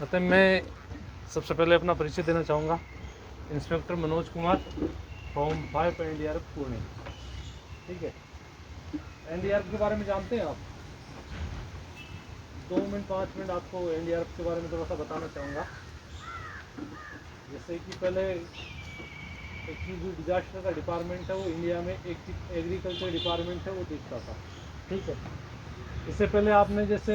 अतः मैं सबसे पहले अपना परिचय देना चाहूँगा। Inspector Manoj Kumar from 5 NDRF Pune. ठीक है, एनडीआरएफ के बारे में जानते हैं आप? 2 मिनट 5 मिनट आपको एनडीआरएफ के बारे में थोड़ा सा बताना चाहूँगा। जैसे कि पहले एक जो डिजास्टर का डिपार्टमेंट है वो इंडिया में एक एग्रीकल्चर डिपार्टमेंट है वो दिखता था। ठीक है, इससे पहले आपने जैसे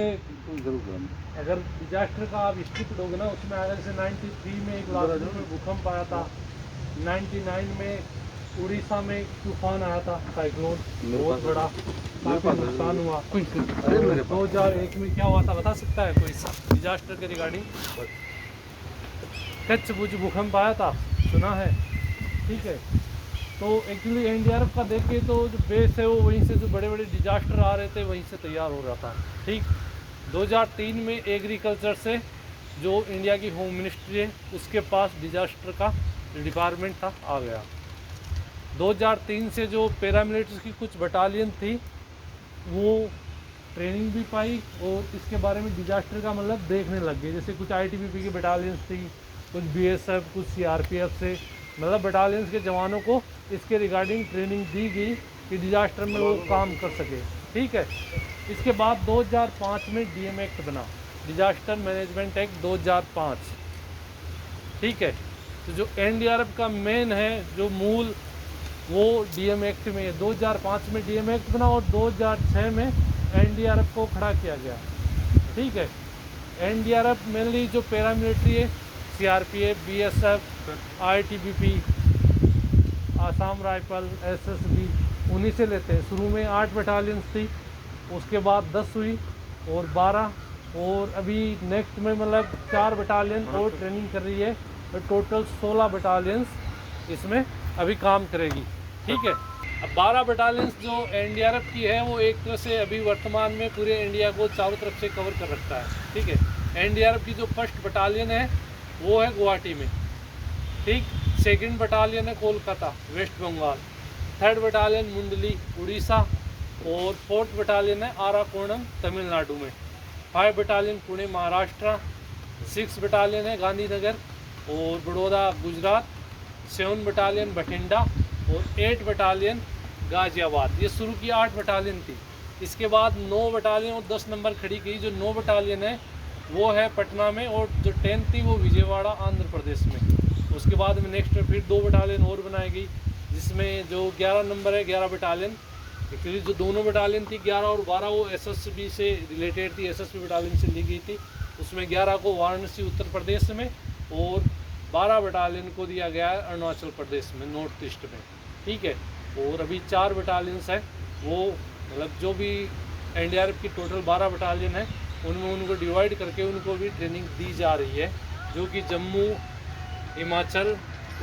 अगर डिजास्टर का आप हिस्ट्री पढ़ोगे ना, उसमें आया जैसे 93 में एक लाहौर में भूकंप आया था, 99 में उड़ीसा में तूफान आया था, साइक्लोन बहुत बड़ा, काफी नुकसान हुआ। 2001 में क्या हुआ था बता सकता है कोई डिजास्टर के रिगार्डिंग? कच्छ भुज भूकंप आया था, सुना है? ठीक है, तो एक्चुअली एनडीआरएफ का देखें तो जो बेस है वो वहीं से जो बड़े बड़े डिजास्टर आ रहे थे वहीं से तैयार हो रहा था। ठीक, 2003 में एग्रीकल्चर से जो इंडिया की होम मिनिस्ट्री है उसके पास डिजास्टर का डिपार्टमेंट था आ गया। 2003 से जो पैरामिलिट्री की कुछ बटालियन थी वो ट्रेनिंग भी पाई और इसके बारे में डिजास्टर का मतलब देखने लग गए। जैसे कुछ आईटीबीपी की बटालियंस थी, कुछ बीएसएफ, कुछ सीआरपीएफ से, मतलब बटालियंस के जवानों को इसके रिगार्डिंग ट्रेनिंग दी गई कि डिजास्टर में वो काम कर सके। ठीक है, इसके बाद 2005 में डीएम एक्ट बना, डिजास्टर मैनेजमेंट एक्ट 2005। ठीक है, तो जो एनडीआरएफ का मेन है जो मूल वो डीएम एक्ट में है। 2005 में डीएम एक्ट बना और 2006 में एनडीआरएफ को खड़ा किया गया। ठीक है, एनडीआरएफ मेनली जो पैरामिलिट्री है, CRPF, BSF, ITBP, Assam rifle, SSB, उन्हीं से लेते हैं। शुरू में 8 बटालियंस थी, उसके बाद 10 हुई और 12, और अभी नेक्स्ट में मतलब 4 बटालियन और ट्रेनिंग कर रही है, तो टोटल 16 बटालियंस इसमें अभी काम करेगी। ठीक है, अब 12 बटालियंस जो एनडीआरएफ की है वो एक तरह से अभी वर्तमान में पूरे इंडिया को चारों तरफ से कवर कर रखता है। ठीक है, एनडीआरएफ की जो फर्स्ट बटालियन है वो है गुवाहाटी में। ठीक, सेकंड बटालियन है Kolkata West Bengal, third battalion Mundali Orissa, और फोर्थ बटालियन है आराकोणम तमिलनाडु में, 5 बटालियन पुणे महाराष्ट्र, 6 बटालियन है गांधीनगर और बड़ौदा गुजरात, 7 बटालियन बठिंडा और 8 बटालियन गाजियाबाद। ये शुरू की 8 बटालियन थी। इसके बाद 9 बटालियन और 10 नंबर खड़ी की। जो 9 बटालियन है वो है पटना में, और जो 10 थी वो विजयवाड़ा आंध्र प्रदेश में। उसके बाद में नेक्स्ट फिर 2 बटालियन और बनाई गई, जिसमें जो 11 नंबर है 11 बटालियन, एक्चुअली जो दोनों बटालियन थी 11 और 12 वो एसएसबी से रिलेटेड थी, एसएसबी बटालियन से ली गई थी। उसमें 11 को वाराणसी उत्तर प्रदेश में और 12 बटालियन को दिया गया है अरुणाचल प्रदेश में, नॉर्थ ईस्ट में। ठीक है, और अभी 4 बटालियंस है वो, मतलब जो भी एनडीआरएफ की टोटल 12 बटालियन है उनमें उनको डिवाइड करके उनको भी ट्रेनिंग दी जा रही है, जो कि जम्मू, हिमाचल,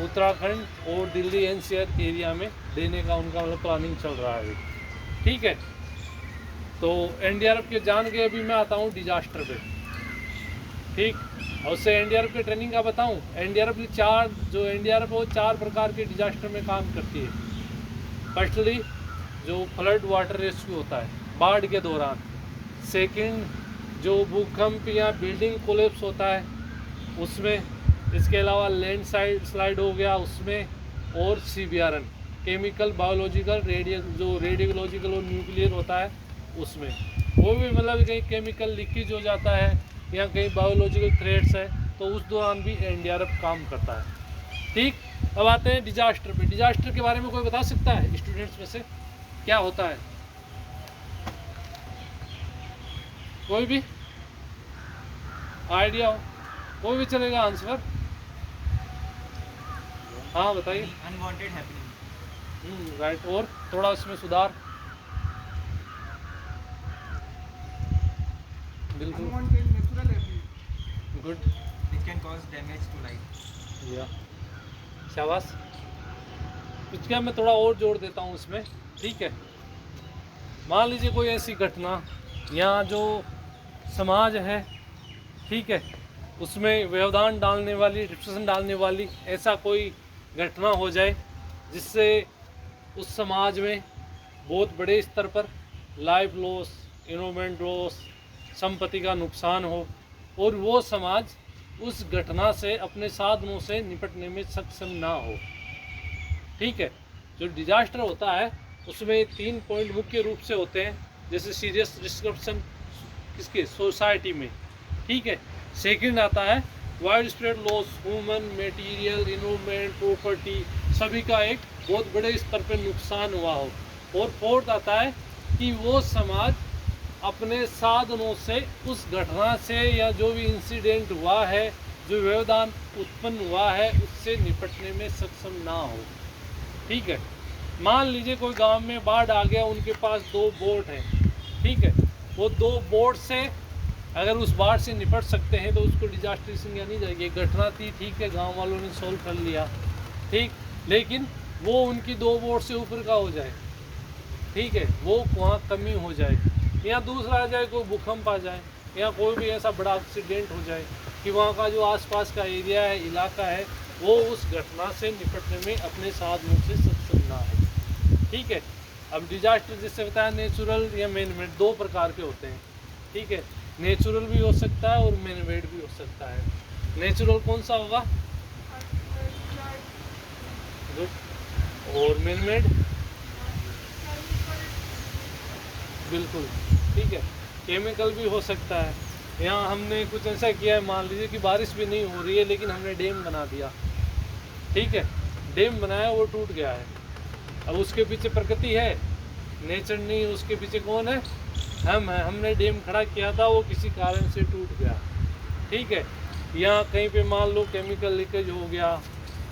उत्तराखंड और दिल्ली एनसीआर एरिया में देने का उनका मतलब प्लानिंग चल रहा है। ठीक है, तो एनडीआरएफ के जान के अभी मैं आता हूँ डिजास्टर पे। ठीक, और उससे एनडीआरएफ की ट्रेनिंग का बताऊँ। एनडीआरएफ की एनडीआरएफ वो 4 प्रकार के डिजास्टर में काम करती है। फर्स्टली जो फ्लड वाटर रेस्क्यू होता है बाढ़ के दौरान, सेकंड जो भूकंप या बिल्डिंग कोलैप्स होता है उसमें, इसके अलावा लैंड स्लाइड हो गया उसमें, और सीबीआरएन केमिकल, बायोलॉजिकल, रेडियोलॉजिकल और न्यूक्लियर होता है उसमें। वो भी मतलब कहीं केमिकल लीकेज हो जाता है या कहीं बायोलॉजिकल थ्रेट्स है तो उस दौरान भी एनडीआरएफ काम करता है। ठीक, अब आते हैं डिजास्टर पे। डिजास्टर के बारे में कोई बता सकता है स्टूडेंट्स में से क्या होता है? कोई भी आइडिया हो? कोई भी चलेगा आंसर। हाँ बताइए। Unwanted happening. राइट, और थोड़ा उसमें सुधार। बिल्कुल, unwanted natural happening good, which can cause damage to life. या शाबाश। कुछ क्या मैं थोड़ा और जोड़ देता हूँ इसमें। ठीक है, मान लीजिए कोई ऐसी घटना या जो समाज है, ठीक है, उसमें व्यवधान डालने वाली, डिस्ट्रक्शन डालने वाली ऐसा कोई घटना हो जाए जिससे उस समाज में बहुत बड़े स्तर पर लाइफ लॉस, इन्वायरमेंट लॉस, संपत्ति का नुकसान हो, और वो समाज उस घटना से अपने साधनों से निपटने में सक्षम ना हो। ठीक है, जो डिजास्टर होता है उसमें 3 पॉइंट मुख्य रूप से होते हैं, जैसे सीरियस डिस्ट्रप्शन किसके सोसाइटी में। ठीक है, सेकंड आता है wide spread loss, human material environment property सभी का एक बहुत बड़े स्तर पर नुकसान हुआ हो। और फोर्थ आता है कि वो समाज अपने साधनों से उस घटना से या जो भी इंसिडेंट हुआ है, जो व्यवधान उत्पन्न हुआ है, उससे निपटने में सक्षम ना हो। ठीक है, मान लीजिए कोई गांव में बाढ़ आ गया, उनके पास 2 बोट हैं। ठीक है, वो 2 बोट से अगर उस बाढ़ से निपट सकते हैं तो उसको डिजास्टर की संज्ञा नहीं जाएगी। घटना थी, ठीक है, गांव वालों ने सोल्व कर लिया, ठीक, लेकिन वो उनकी 2 बोट से ऊपर का हो जाए। ठीक है, वो वहाँ कमी हो जाए, या दूसरा आ जाए, कोई भूकंप आ जाए, या कोई भी ऐसा बड़ा एक्सीडेंट हो जाए कि वहाँ का जो आसपास का एरिया है, इलाका है, वो उस घटना से निपटने में अपने साधनों से सक्षम ना है। ठीक है, अब डिजास्टर जिससे बताया नेचुरल या मैन मेड 2 प्रकार के होते हैं। ठीक है, नेचुरल भी हो सकता है और मैन मेड भी हो सकता है। नेचुरल कौन सा होगा? गुड। और मैन मेड? बिल्कुल, ठीक है, केमिकल भी हो सकता है। यहाँ हमने कुछ ऐसा किया है, मान लीजिए कि बारिश भी नहीं हो रही है लेकिन हमने डैम बना दिया। ठीक है, डैम बनाया, वो टूट गया है। अब उसके पीछे प्रकृति है, नेचर नहीं, उसके पीछे कौन है? हम हैं। हमने डैम खड़ा किया था, वो किसी कारण से टूट गया। ठीक है, यहाँ कहीं पे मान लो केमिकल लीकेज हो गया,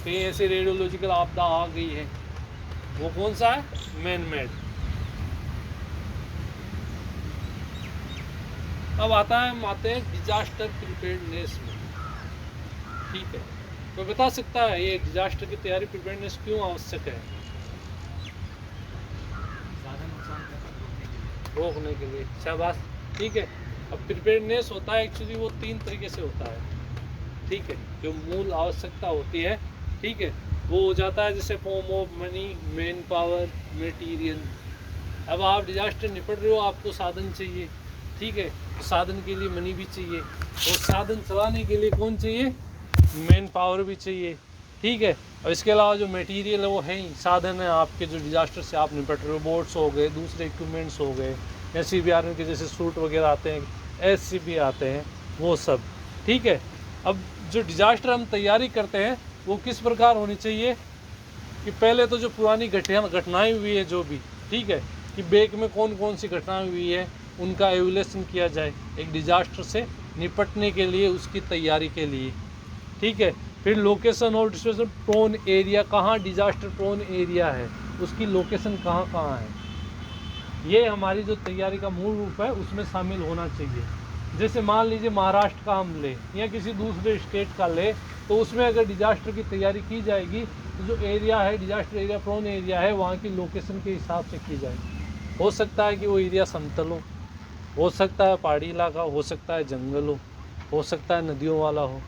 कहीं ऐसे रेडियोलॉजिकल आपदा आ गई है, वो कौन सा है? Man made. अब आते हैं डिजास्टर प्रिपेयर्डनेस में। ठीक है, कोई बता सकता है ये डिजास्टर की तैयारी प्रिपेयर्डनेस क्यों आवश्यक है? ज़्यादा नुकसान का रोकने के लिए। शाबाश, ठीक है। अब प्रिपेयर्डनेस होता है एक्चुअली वो 3 तरीके से होता है। ठीक है, जो मूल आवश्यकता होती है, ठीक है, वो हो जाता है जैसे form of money, man power, material. अब आप डिजास्टर निपट रहे हो, आपको साधन चाहिए। ठीक है, साधन के लिए मनी भी चाहिए, और साधन चलाने के लिए कौन चाहिए? मैन पावर भी चाहिए। ठीक है, और इसके अलावा जो मटेरियल है वो है ही, साधन है आपके जो डिजास्टर से आप निपट रहे हो। बोट्स हो गए, दूसरे इक्विपमेंट्स हो गए, SCBR के जैसे सूट वगैरह आते हैं, SCB आते हैं, वो सब। ठीक है, अब जो डिजास्टर हम तैयारी करते हैं वो किस प्रकार होनी चाहिए कि पहले तो जो पुरानी घटनाएँ हुई है जो भी, ठीक है, कि बैक में कौन कौन सी घटनाएँ हुई है उनका एवल्यूएशन किया जाए एक डिजास्टर से निपटने के लिए, उसकी तैयारी के लिए। ठीक है, फिर लोकेशन और डिस्ट्रक्शन प्रोन एरिया, कहाँ डिजास्टर प्रोन एरिया है, उसकी लोकेशन कहाँ कहाँ है, ये हमारी जो तैयारी का मूल रूप है उसमें शामिल होना चाहिए। जैसे मान लीजिए महाराष्ट्र का हम ले या किसी दूसरे स्टेट का ले, तो उसमें अगर डिजास्टर की तैयारी की जाएगी तो जो एरिया है, डिजास्टर एरिया प्रोन एरिया है, वहाँ की लोकेशन के हिसाब से की जाएगी। हो सकता है कि वो एरिया समतल हो सकता है पहाड़ी इलाका, हो सकता है जंगल हो सकता है नदियों वाला हो,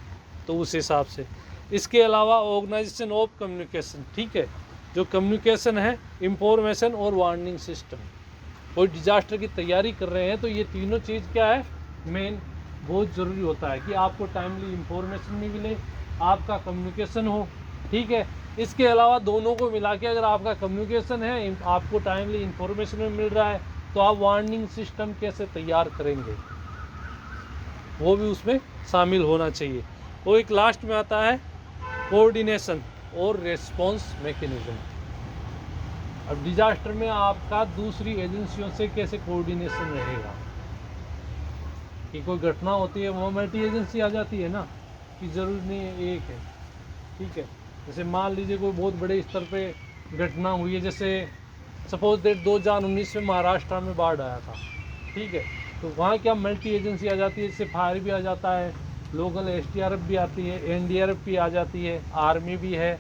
तो उस हिसाब से। इसके अलावा ऑर्गेनाइजेशन ऑफ कम्युनिकेशन, ठीक है, जो कम्युनिकेशन है, इंफॉर्मेशन और वार्निंग सिस्टम। कोई डिजास्टर की तैयारी कर रहे हैं तो ये तीनों चीज़ क्या है, मेन बहुत ज़रूरी होता है कि आपको टाइमली इंफॉर्मेशन भी मिले, आपका कम्युनिकेशन हो। ठीक है, इसके अलावा दोनों को मिला के अगर आपका कम्युनिकेशन है, आपको टाइमली इंफॉर्मेशन भी मिल रहा है, तो आप वार्निंग सिस्टम कैसे तैयार करेंगे, वो भी उसमें शामिल होना चाहिए। और एक लास्ट में आता है कोऑर्डिनेशन और रेस्पॉन्स मैकेनिज्म। अब डिजास्टर में आपका दूसरी एजेंसियों से कैसे कोऑर्डिनेशन रहेगा, कि कोई घटना होती है वो मल्टी एजेंसी आ जाती है ना, कि ज़रूरी नहीं है एक है। ठीक है, जैसे मान लीजिए कोई बहुत बड़े स्तर पे घटना हुई है, जैसे सपोज डेट 2019 में महाराष्ट्र में बाढ़ आया था। ठीक है, तो वहाँ क्या मल्टी एजेंसी आ जाती है, जैसे फायर भी आ जाता है, लोकल SDRF भी आती है, NDRF भी आ जाती है, आर्मी भी है,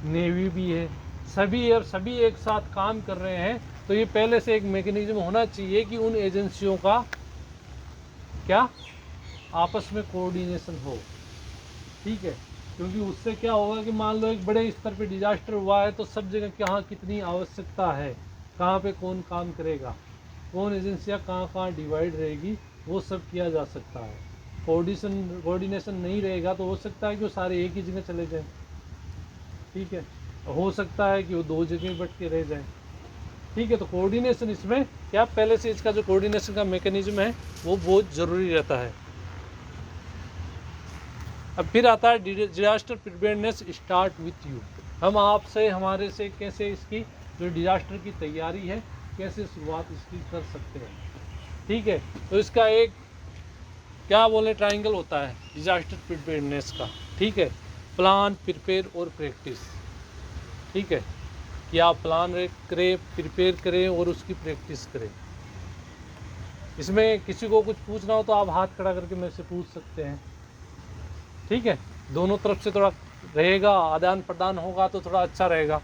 नेवी भी है, सभी एक साथ काम कर रहे हैं। तो ये पहले से एक मैकेनिज्म होना चाहिए कि उन एजेंसियों का क्या आपस में कोऑर्डिनेशन हो। ठीक है, क्योंकि उससे क्या होगा कि मान लो एक बड़े स्तर पे डिजास्टर हुआ है, तो सब जगह कहाँ कितनी आवश्यकता है, कहाँ पे कौन काम करेगा, कौन एजेंसियाँ कहाँ कहाँ डिवाइड रहेगी, वो सब किया जा सकता है। कोऑर्डिनेशन नहीं रहेगा तो हो सकता है कि वो सारे एक ही जगह चले जाएं, ठीक है, हो सकता है कि वो दो जगह बैठ के रह जाएं, ठीक है। तो कोऑर्डिनेशन इसमें क्या, पहले से इसका जो कोऑर्डिनेशन का मैकेनिज्म है वो बहुत ज़रूरी रहता है। अब फिर आता है disaster preparedness start with you. हम आपसे, हमारे से कैसे इसकी जो डिजास्टर की तैयारी है कैसे शुरुआत इसकी कर सकते हैं, ठीक है। तो इसका एक क्या बोले ट्रायंगल होता है डिजास्टर प्रिपेयर्डनेस का, ठीक है। प्लान, प्रिपेयर और प्रैक्टिस, ठीक है, कि आप प्लान करें, प्रिपेयर करें और उसकी प्रैक्टिस करें। इसमें किसी को कुछ पूछना हो तो आप हाथ खड़ा करके मेरे से पूछ सकते हैं, ठीक है। दोनों तरफ से थोड़ा रहेगा, आदान प्रदान होगा तो थोड़ा अच्छा रहेगा।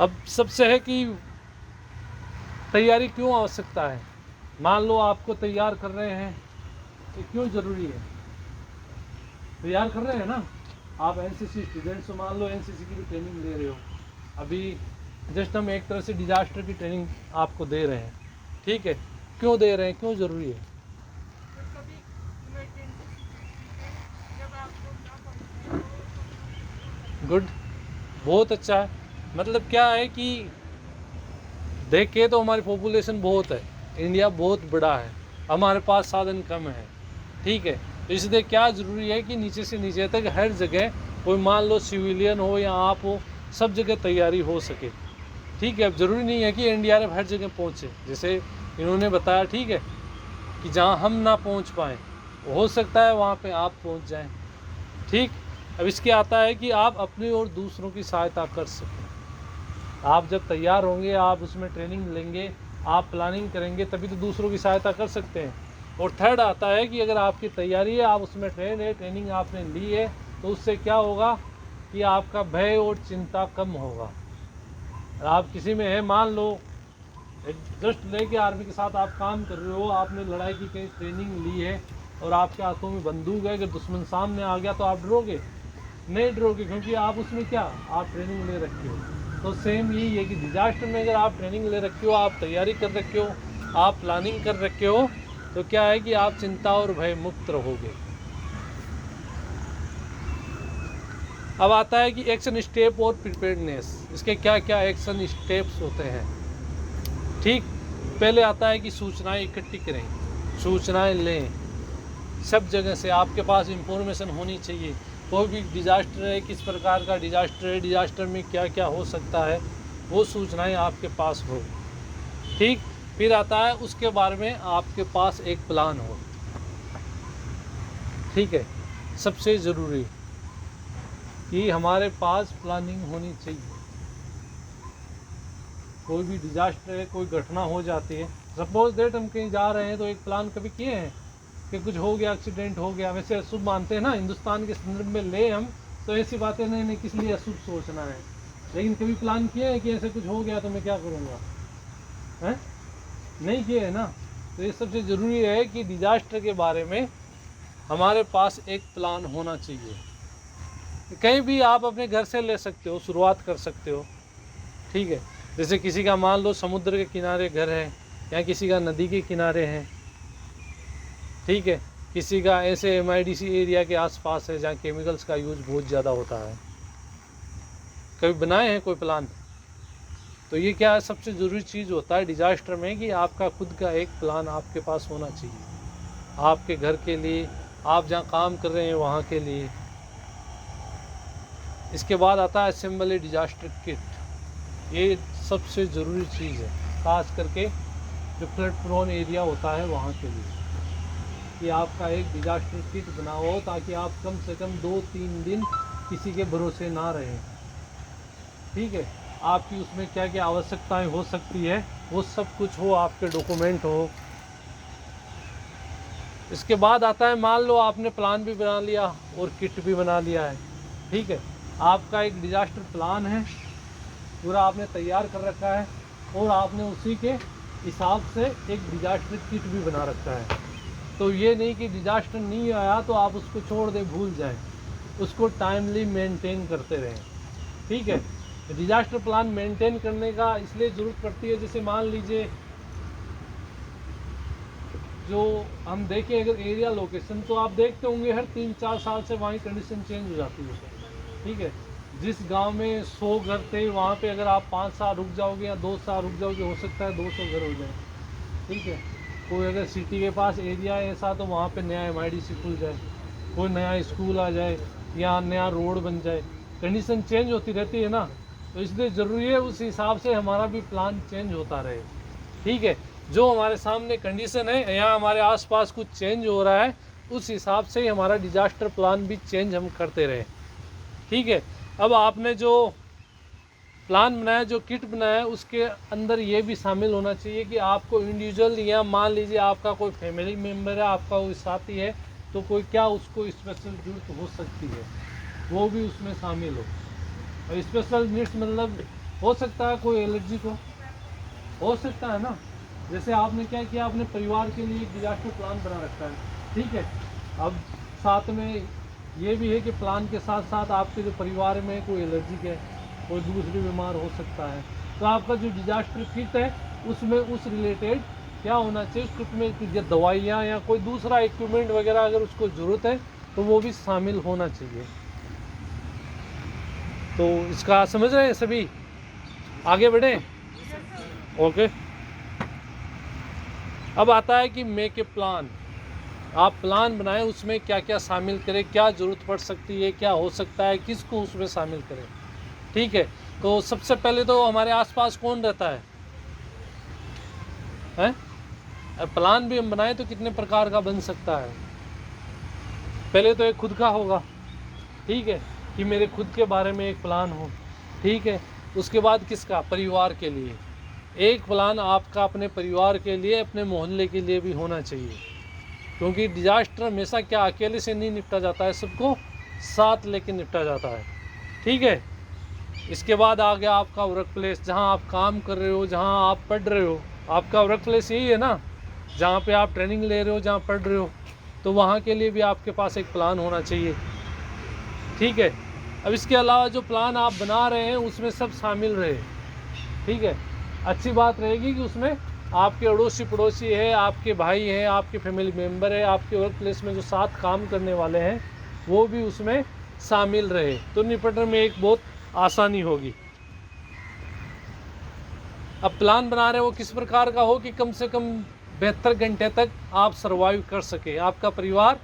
अब सबसे है कि तैयारी क्यों आवश्यकता है। मान लो आपको तैयार कर रहे हैं, ये क्यों ज़रूरी है, तैयार कर रहे हैं ना आप एनसीसी स्टूडेंट्स हो, मान लो एनसीसी की भी ट्रेनिंग ले रहे हो, अभी जस्ट हम एक तरह से डिजास्टर की ट्रेनिंग आपको दे रहे हैं, ठीक है। क्यों दे रहे हैं, क्यों ज़रूरी है। गुड, बहुत अच्छा है। मतलब क्या है कि देखे तो हमारी पॉपुलेशन बहुत है, इंडिया बहुत बड़ा है, हमारे पास साधन कम है, ठीक है। तो इसलिए क्या ज़रूरी है कि नीचे से नीचे तक हर जगह, कोई मान लो सिविलियन हो या आप हो, सब जगह तैयारी हो सके, ठीक है। अब ज़रूरी नहीं है कि एनडीआरएफ हर जगह पहुँचे, जैसे इन्होंने बताया, ठीक है, कि जहाँ हम ना पहुँच पाएँ हो सकता है वहाँ पे आप पहुँच जाएं, ठीक। अब इसके आता है कि आप अपनी और दूसरों की सहायता कर सकें। आप जब तैयार होंगे, आप उसमें ट्रेनिंग लेंगे, आप प्लानिंग करेंगे, तभी तो दूसरों की सहायता कर सकते हैं। और थर्ड आता है कि अगर आपकी तैयारी है, आप उसमें ट्रेन है, ट्रेनिंग आपने ली है, तो उससे क्या होगा कि आपका भय और चिंता कम होगा। आप किसी में है, मान लो जस्ट लेके आर्मी के साथ आप काम कर रहे हो, आपने लड़ाई की कहीं ट्रेनिंग ली है और आपके हाथों में बंदूक है, अगर दुश्मन सामने आ गया तो आप डरोगे नहीं, डरोगे, क्योंकि आप उसमें क्या, आप ट्रेनिंग ले रखे हो। तो सेम यही है कि डिजास्टर में अगर आप ट्रेनिंग ले रखे हो, आप तैयारी कर रखे हो, आप प्लानिंग कर रखे हो, तो क्या है कि आप चिंता और भय मुक्त रहोगे। अब आता है कि एक्शन स्टेप और प्रिपेयर्डनेस, इसके क्या क्या एक्शन स्टेप्स होते हैं, ठीक। पहले आता है कि सूचनाएं इकट्ठी करें, सूचनाएं लें, सब जगह से आपके पास इंफॉर्मेशन होनी चाहिए। कोई भी डिजास्टर है, किस प्रकार का डिजास्टर है, डिजास्टर में क्या क्या हो सकता है, वो सूचनाएं आपके पास हो, ठीक। फिर आता है उसके बारे में आपके पास एक प्लान हो, ठीक है। सबसे ज़रूरी कि हमारे पास प्लानिंग होनी चाहिए। कोई भी डिजास्टर है, कोई घटना हो जाती है, सपोज दैट हम कहीं जा रहे हैं तो एक प्लान कभी किए हैं कि कुछ हो गया, एक्सीडेंट हो गया, वैसे अशुभ मानते हैं ना हिंदुस्तान के संदर्भ में ले हम, तो ऐसी बातें नहीं किस लिए अशुभ सोचना है, लेकिन कभी प्लान किए हैं कि ऐसे कुछ हो गया तो मैं क्या करूँगा, हैं, नहीं किए है ना। तो ये सबसे ज़रूरी है कि डिजास्टर के बारे में हमारे पास एक प्लान होना चाहिए। कहीं भी आप अपने घर से ले सकते हो, शुरुआत कर सकते हो, ठीक है। जैसे किसी का मान लो समुद्र के किनारे घर है, या किसी का नदी के किनारे है, ठीक है, किसी का ऐसे MIDC एरिया के आसपास है जहाँ केमिकल्स का यूज़ बहुत ज़्यादा होता है। कभी बनाए हैं कोई प्लान। तो ये क्या है, सबसे ज़रूरी चीज़ होता है डिजास्टर में कि आपका खुद का एक प्लान आपके पास होना चाहिए, आपके घर के लिए, आप जहाँ काम कर रहे हैं वहाँ के लिए। इसके बाद आता है असेंबल ए डिजास्टर किट। ये सबसे ज़रूरी चीज़ है, खास करके जो फ्लड प्रोन एरिया होता है वहाँ के लिए, कि आपका एक डिजास्टर किट बना हो, ताकि आप कम से कम 2-3 दिन किसी के भरोसे ना रहें, ठीक है। आपकी उसमें क्या क्या आवश्यकताएं हो सकती है वो सब कुछ हो, आपके डॉक्यूमेंट हो। इसके बाद आता है, मान लो आपने प्लान भी बना लिया और किट भी बना लिया है, ठीक है, आपका एक डिजास्टर प्लान है, पूरा आपने तैयार कर रखा है, और आपने उसी के हिसाब से एक डिजास्टर किट भी बना रखा है। तो ये नहीं कि डिजास्टर नहीं आया तो आप उसको छोड़ दे, भूल जाएं, उसको टाइमली मेंटेन करते रहें, ठीक है। डिजास्टर प्लान मेंटेन करने का इसलिए ज़रूरत पड़ती है, जैसे मान लीजिए जो हम देखें अगर एरिया लोकेशन, तो आप देखते होंगे हर 3-4 साल से वहाँ की कंडीशन चेंज हो जाती है। ठीक है, जिस गांव में 100 घर थे, वहाँ पे अगर आप 5 साल रुक जाओगे या 2 साल रुक जाओगे, हो सकता है 200 घर हो जाए। ठीक है, कोई अगर सिटी के पास एरिया है ऐसा, तो वहाँ पे नया MIDC खुल जाए, कोई नया स्कूल आ जाए या नया रोड बन जाए। कंडीशन चेंज होती रहती है ना, तो इसलिए ज़रूरी है उस हिसाब से हमारा भी प्लान चेंज होता रहे। ठीक है, जो हमारे सामने कंडीशन है या हमारे आसपास कुछ चेंज हो रहा है, उस हिसाब से ही हमारा डिजास्टर प्लान भी चेंज हम करते रहे। ठीक है, अब आपने जो प्लान बनाया, जो किट बनाया, उसके अंदर ये भी शामिल होना चाहिए कि आपको इंडिविजुअल, या मान लीजिए आपका कोई फैमिली मेम्बर है, आपका कोई साथी है, तो कोई क्या उसको स्पेशल जरूरत हो सकती है, वो भी उसमें शामिल हो। और स्पेशल नीड्स मतलब हो सकता है कोई एलर्जी को, हो सकता है ना। जैसे आपने क्या किया, अपने परिवार के लिए एक डिजास्टर प्लान बना रखा है। ठीक है, अब साथ में ये भी है कि प्लान के साथ साथ आपके जो परिवार में कोई एलर्जिक है, कोई दूसरी बीमार हो सकता है, तो आपका जो डिजास्टर किट है उसमें उस रिलेटेड क्या होना चाहिए, उस किट में दवाइयाँ या कोई दूसरा इक्विपमेंट वगैरह अगर उसको ज़रूरत है तो वो भी शामिल होना चाहिए। तो इसका समझ रहे हैं सभी, आगे बढ़ें। ओके, अब आता है कि मेक ए प्लान। आप प्लान बनाएं, उसमें क्या क्या शामिल करें, क्या ज़रूरत पड़ सकती है, क्या हो सकता है, किसको उसमें शामिल करें। ठीक है, तो सबसे पहले तो हमारे आसपास कौन रहता है, हैं? अब प्लान भी हम बनाएं तो कितने प्रकार का बन सकता है। पहले तो एक खुद का होगा। ठीक है, कि मेरे खुद के बारे में एक प्लान हो। ठीक है, उसके बाद किसका, परिवार के लिए एक प्लान, आपका अपने परिवार के लिए, अपने मोहल्ले के लिए भी होना चाहिए। क्योंकि डिजास्टर हमेशा क्या अकेले से नहीं निपटा जाता है, सबको साथ लेके निपटा जाता है। ठीक है, इसके बाद आ गया आपका वर्क प्लेस, जहाँ आप काम कर रहे हो, जहाँ आप पढ़ रहे हो। आपका वर्क प्लेस यही है ना, जहाँ पे आप ट्रेनिंग ले रहे हो, जहाँ पढ़ रहे हो, तो वहाँ के लिए भी आपके पास एक प्लान होना चाहिए। ठीक है, अब इसके अलावा जो प्लान आप बना रहे हैं उसमें सब शामिल रहे। ठीक है, अच्छी बात रहेगी कि उसमें आपके अड़ोसी पड़ोसी है, आपके भाई हैं, आपके फैमिली मेम्बर है, आपके वर्क प्लेस में जो साथ काम करने वाले हैं, वो भी उसमें शामिल रहे, तो निपटने में एक बहुत आसानी होगी। अब प्लान बना रहे हो किस प्रकार का हो कि कम से कम 72 घंटे तक आप सर्वाइव कर सके, आपका परिवार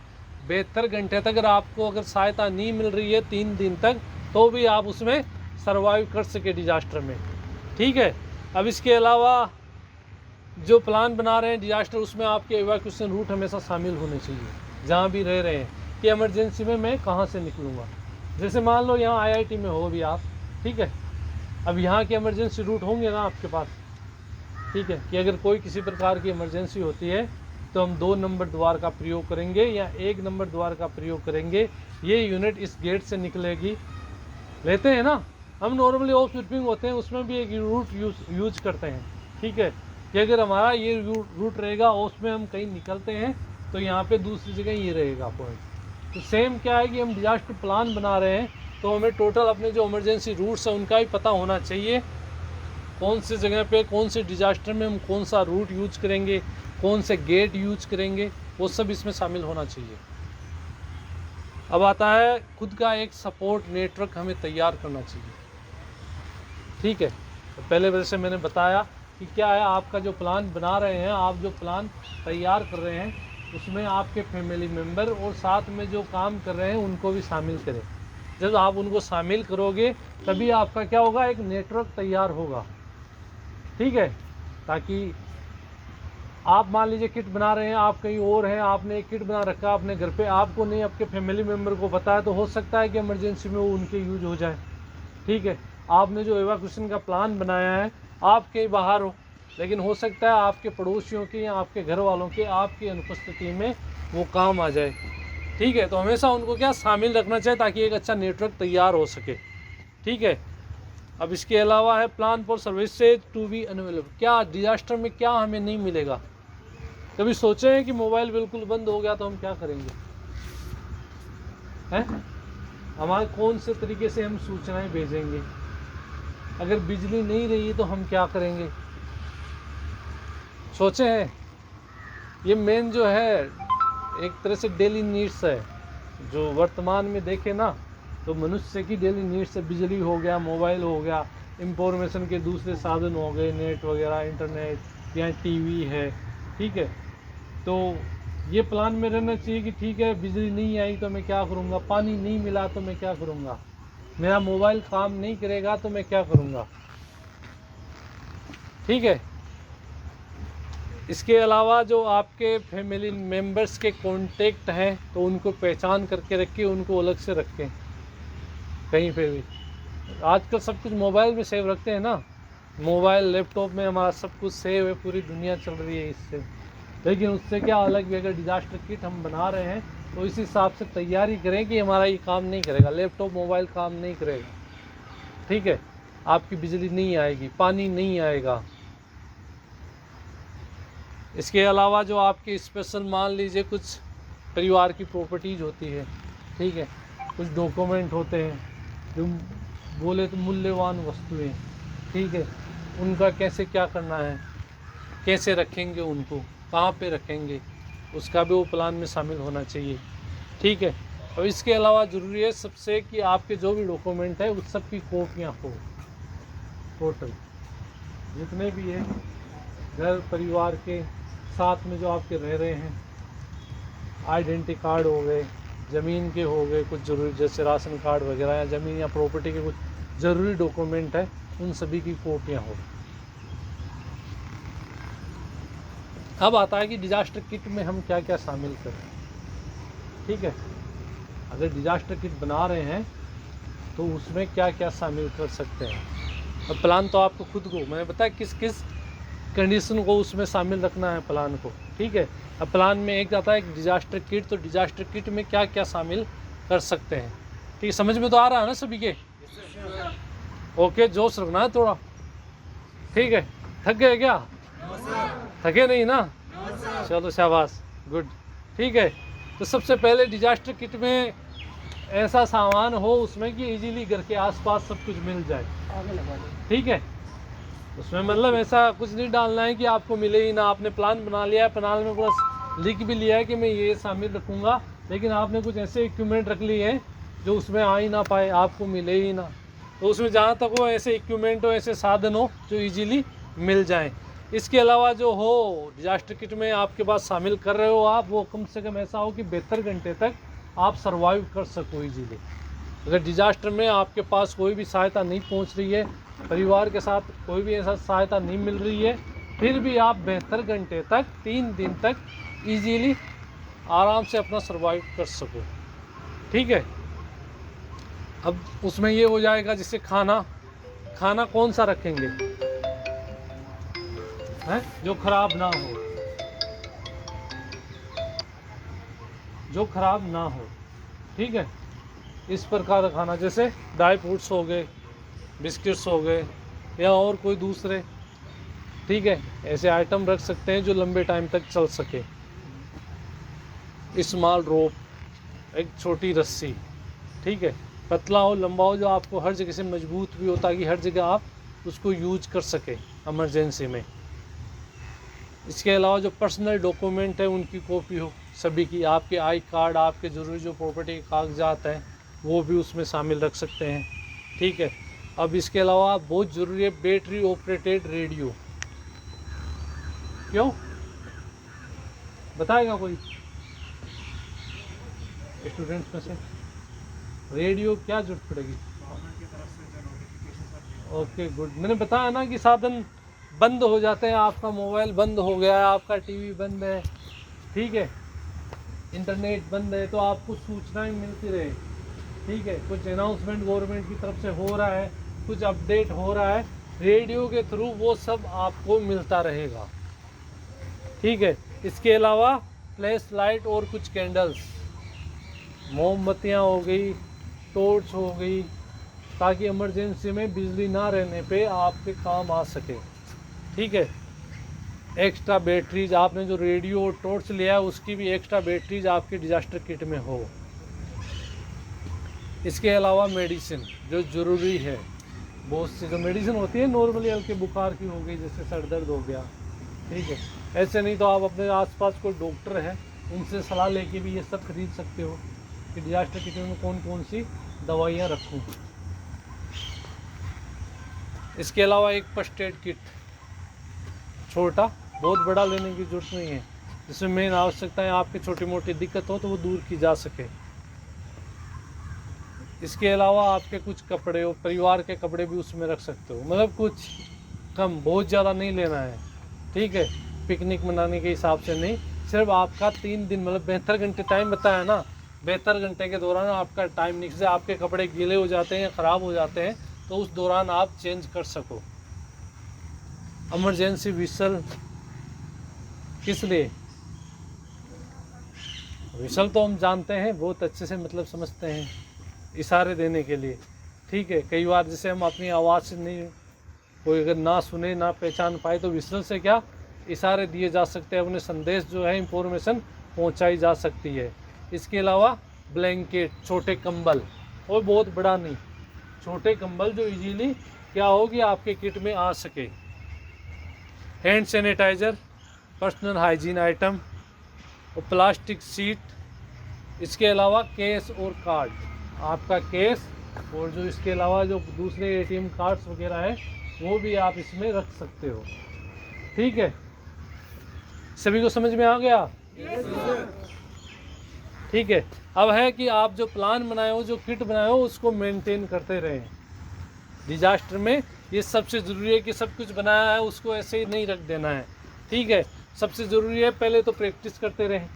72 घंटे तक, अगर आपको अगर सहायता नहीं मिल रही है 3 दिन तक, तो भी आप उसमें सर्वाइव कर सके डिजास्टर में। ठीक है, अब इसके अलावा जो प्लान बना रहे हैं डिजास्टर, उसमें आपके इवैक्यूएशन रूट हमेशा शामिल होने चाहिए, जहाँ भी रह रहे हैं, कि इमरजेंसी में मैं कहाँ से निकलूँगा। जैसे मान लो यहाँ IIT में हो भी आप, ठीक है, अब यहाँ के इमरजेंसी रूट होंगे ना आपके पास। ठीक है, कि अगर कोई किसी प्रकार की इमरजेंसी होती है तो हम 2 नंबर द्वार का प्रयोग करेंगे या 1 नंबर द्वार का प्रयोग करेंगे, ये यूनिट इस गेट से निकलेगी। लेते हैं ना हम, नॉर्मली ऑफ स्वीपिंग होते हैं उसमें भी एक रूट यूज करते हैं। ठीक है, कि अगर हमारा ये रूट रहेगा और उसमें हम कहीं निकलते हैं तो यहाँ पे दूसरी जगह ये रहेगा पॉइंट। तो सेम क्या है कि हम डिजास्टर प्लान बना रहे हैं, तो हमें टोटल अपने जो इमरजेंसी रूट्स हैं उनका भी पता होना चाहिए, कौन सी जगह पे, कौन से डिजास्टर में हम कौन सा रूट यूज करेंगे, कौन से गेट यूज करेंगे, वो सब इसमें शामिल होना चाहिए। अब आता है खुद का एक सपोर्ट नेटवर्क हमें तैयार करना चाहिए। ठीक है, तो पहले वैसे मैंने बताया कि क्या है, आपका जो प्लान बना रहे हैं, आप जो प्लान तैयार कर रहे हैं, उसमें आपके फैमिली मेम्बर और साथ में जो काम कर रहे हैं उनको भी शामिल करें। जब आप उनको शामिल करोगे तभी आपका क्या होगा, एक नेटवर्क तैयार होगा। ठीक है, ताकि आप मान लीजिए किट बना रहे हैं, आप कहीं और हैं, आपने एक किट बना रखा है अपने घर पे, आपको नहीं, आपके फैमिली मेम्बर को पता है, तो हो सकता है कि इमरजेंसी में वो उनके यूज हो जाए। ठीक है, आपने जो इवैक्यूएशन का प्लान बनाया है आप कहीं बाहर हो, लेकिन हो सकता है आपके पड़ोसियों की या आपके घर वालों के आपकी अनुपस्थिति में वो काम आ जाए। ठीक है, तो हमेशा उनको क्या शामिल रखना चाहिए ताकि एक अच्छा नेटवर्क तैयार हो सके। ठीक है, अब इसके अलावा है plan for services to be unavailable. क्या डिजास्टर में क्या हमें नहीं मिलेगा, कभी सोचे हैं कि मोबाइल बिल्कुल बंद हो गया तो हम क्या करेंगे, हैं? हमारे कौन से तरीके से हम सूचनाएं भेजेंगे, अगर बिजली नहीं रही तो हम क्या करेंगे, सोचे हैं? ये मेन जो है एक तरह से डेली नीड्स है, जो वर्तमान में देखे ना तो मनुष्य की डेली नीड्स है। बिजली हो गया, मोबाइल हो गया, इंफॉर्मेशन के दूसरे साधन हो गए, नेट वगैरह, इंटरनेट या टीवी है, ठीक है। तो ये प्लान में रहना चाहिए कि ठीक है बिजली नहीं आई तो मैं क्या करूँगा, पानी नहीं मिला तो मैं क्या करूँगा, मेरा मोबाइल काम नहीं करेगा तो मैं क्या करूँगा, ठीक है। इसके अलावा जो आपके फैमिली मेम्बर्स के कॉन्टेक्ट हैं तो उनको पहचान करके रखिए, उनको अलग से रखें कहीं पे भी। आजकल सब कुछ मोबाइल में सेव रखते हैं ना, मोबाइल लैपटॉप में हमारा सब कुछ सेव है, पूरी दुनिया चल रही है इससे। लेकिन उससे क्या अलग भी, अगर डिजास्टर किट हम बना रहे हैं तो इस हिसाब से तैयारी करें कि हमारा ये काम नहीं करेगा, लैपटॉप मोबाइल काम नहीं करेगा, ठीक है। आपकी बिजली नहीं आएगी, पानी नहीं आएगा। इसके अलावा जो आपके स्पेशल मान लीजिए कुछ परिवार की प्रॉपर्टीज़ होती है, ठीक है, कुछ डॉक्यूमेंट होते हैं जो बोले तो मूल्यवान वस्तुएं, ठीक है, उनका कैसे क्या करना है, कैसे रखेंगे उनको, कहाँ पे रखेंगे, उसका भी वो प्लान में शामिल होना चाहिए, ठीक है। और इसके अलावा ज़रूरी है सबसे कि आपके जो भी डॉक्यूमेंट है उस सब की कॉपियाँ हो, टोटल जितने भी है घर परिवार के साथ में जो आपके रह रहे हैं, आइडेंटिटी कार्ड हो गए, ज़मीन के हो गए कुछ ज़रूरी, जैसे राशन कार्ड वगैरह, या ज़मीन या प्रॉपर्टी के कुछ ज़रूरी डॉक्यूमेंट है, उन सभी की कॉपियाँ हो। अब आता है कि डिजास्टर किट में हम क्या क्या शामिल करें, ठीक है। अगर डिजास्टर किट बना रहे हैं तो उसमें क्या क्या शामिल कर सकते हैं। अब प्लान तो आपको खुद को मैंने बताया किस किस कंडीशन को उसमें शामिल रखना है प्लान को, ठीक है। अब प्लान में एक आता है डिजास्टर किट, तो डिजास्टर किट में क्या क्या शामिल कर सकते हैं, ठीक है। समझ में तो आ रहा है ना सभी के? ओके, जोश रखना है थोड़ा, ठीक है। थक गए क्या? थके नहीं ना? चलो शाबाश, गुड, ठीक है। तो सबसे पहले डिजास्टर किट में ऐसा सामान हो उसमें कि इजीली घर के आसपास सब कुछ मिल जाए, ठीक है। उसमें मतलब ऐसा कुछ नहीं डालना है कि आपको मिले ही ना। आपने प्लान बना लिया है, प्लान में बस लिख भी लिया है कि मैं ये शामिल रखूँगा, लेकिन आपने कुछ ऐसे इक्विपमेंट रख लिए हैं जो उसमें आ ही ना पाए, आपको मिले ही ना। तो उसमें जहाँ तक हो ऐसे इक्विपमेंट हो, ऐसे साधन हो जो ईजीली मिल जाएँ। इसके अलावा जो हो डिजास्टर किट में आपके पास शामिल कर रहे हो आप, वो कम से कम ऐसा हो कि 72 घंटे तक आप सर्वाइव कर सको ईजीली। अगर डिजास्टर में आपके पास कोई भी सहायता नहीं पहुंच रही है, परिवार के साथ कोई भी ऐसा सहायता नहीं मिल रही है, फिर भी आप 72 घंटे तक 3 दिन तक इजीली आराम से अपना सर्वाइव कर सको, ठीक है। अब उसमें ये हो जाएगा जैसे खाना कौन सा रखेंगे है जो खराब ना हो, जो खराब ना हो, ठीक है। इस प्रकार का खाना जैसे ड्राई फ्रूट्स हो गए, बिस्किट्स हो गए, या और कोई दूसरे, ठीक है, ऐसे आइटम रख सकते हैं जो लंबे टाइम तक चल सके। स्मॉल रोप, एक छोटी रस्सी, ठीक है, पतला हो लंबा हो, जो आपको हर जगह से मजबूत भी हो ताकि हर जगह आप उसको यूज कर सके इमरजेंसी में। इसके अलावा जो पर्सनल डॉक्यूमेंट है उनकी कॉपी हो सभी की, आपके आई कार्ड, आपके ज़रूरी जो प्रॉपर्टी के कागजात हैं वो भी उसमें शामिल रख सकते हैं, ठीक है। अब इसके अलावा बहुत ज़रूरी है बैटरी ऑपरेटेड रेडियो। क्यों बताएगा कोई स्टूडेंट्स में से? रेडियो क्या जरूरत पड़ेगी? ओके गुड, मैंने बताया ना कि साधन बंद हो जाते हैं, आपका मोबाइल बंद हो गया है, आपका टीवी बंद है, ठीक है, इंटरनेट बंद है, तो आपको सूचनाएं मिलती रहे, ठीक है। कुछ अनाउंसमेंट गवर्नमेंट की तरफ से हो रहा है, कुछ अपडेट हो रहा है रेडियो के थ्रू, वो सब आपको मिलता रहेगा, ठीक है। इसके अलावा फ्लैश लाइट और कुछ कैंडल्स, मोमबत्तियाँ हो गई, टॉर्च हो गई, ताकि इमरजेंसी में बिजली ना रहने पे आपके काम आ सके, ठीक है। एक्स्ट्रा बैटरीज, आपने जो रेडियो और टॉर्च लिया है उसकी भी एक्स्ट्रा बैटरीज आपके डिजास्टर किट में हो। इसके अलावा मेडिसिन जो ज़रूरी है, बहुत सी जो मेडिसिन होती है नॉर्मली हल्के बुखार की हो गई, जैसे सर दर्द हो गया, ठीक है। ऐसे नहीं तो आप अपने आसपास कोई डॉक्टर है उनसे सलाह लेके भी ये सब खरीद सकते हो कि डिजास्टर किट में कौन कौन सी दवाइयाँ रखूँ। इसके अलावा एक फर्स्ट एड किट छोटा, बहुत बड़ा लेने की ज़रूरत नहीं है, जिसमें मेन आवश्यकताएं आपकी छोटी मोटी दिक्कत हो तो वो दूर की जा सके। इसके अलावा आपके कुछ कपड़े हो, परिवार के कपड़े भी उसमें रख सकते हो, मतलब कुछ कम, बहुत ज़्यादा नहीं लेना है, ठीक है। पिकनिक मनाने के हिसाब से नहीं, सिर्फ आपका 3 दिन मतलब 72 घंटे टाइम बताया ना, 72 घंटे के दौरान आपका टाइम निकल से आपके कपड़े गीले हो जाते हैं या ख़राब हो जाते हैं तो उस दौरान आप चेंज कर सको। इमरजेंसी विसल किस लिए? विसल तो हम जानते हैं, बहुत अच्छे से मतलब समझते हैं, इशारे देने के लिए, ठीक है। कई बार जैसे हम अपनी आवाज़ से नहीं, कोई अगर ना सुने ना पहचान पाए तो विसल से क्या इशारे दिए जा सकते हैं, अपने संदेश जो है इंफॉर्मेशन पहुंचाई जा सकती है। इसके अलावा ब्लैंकेट, छोटे कंबल, और बहुत बड़ा नहीं, छोटे कंबल जो इजीली क्या होगी आपके किट में आ सके। Hand sanitizer, personal hygiene item और प्लास्टिक सीट। इसके अलावा केस और कार्ड, आपका केस और जो इसके अलावा जो दूसरे एटीएम कार्ड्स वगैरह है वो भी आप इसमें रख सकते हो, ठीक है। सभी को समझ में आ गया? ठीक है। अब है कि आप जो प्लान बनाए हो, जो किट बनाए हो, उसको मेंटेन करते रहें। डिजास्टर में ये सबसे ज़रूरी है कि सब कुछ बनाया है उसको ऐसे ही नहीं रख देना है, ठीक है। सबसे ज़रूरी है पहले तो प्रैक्टिस करते रहें।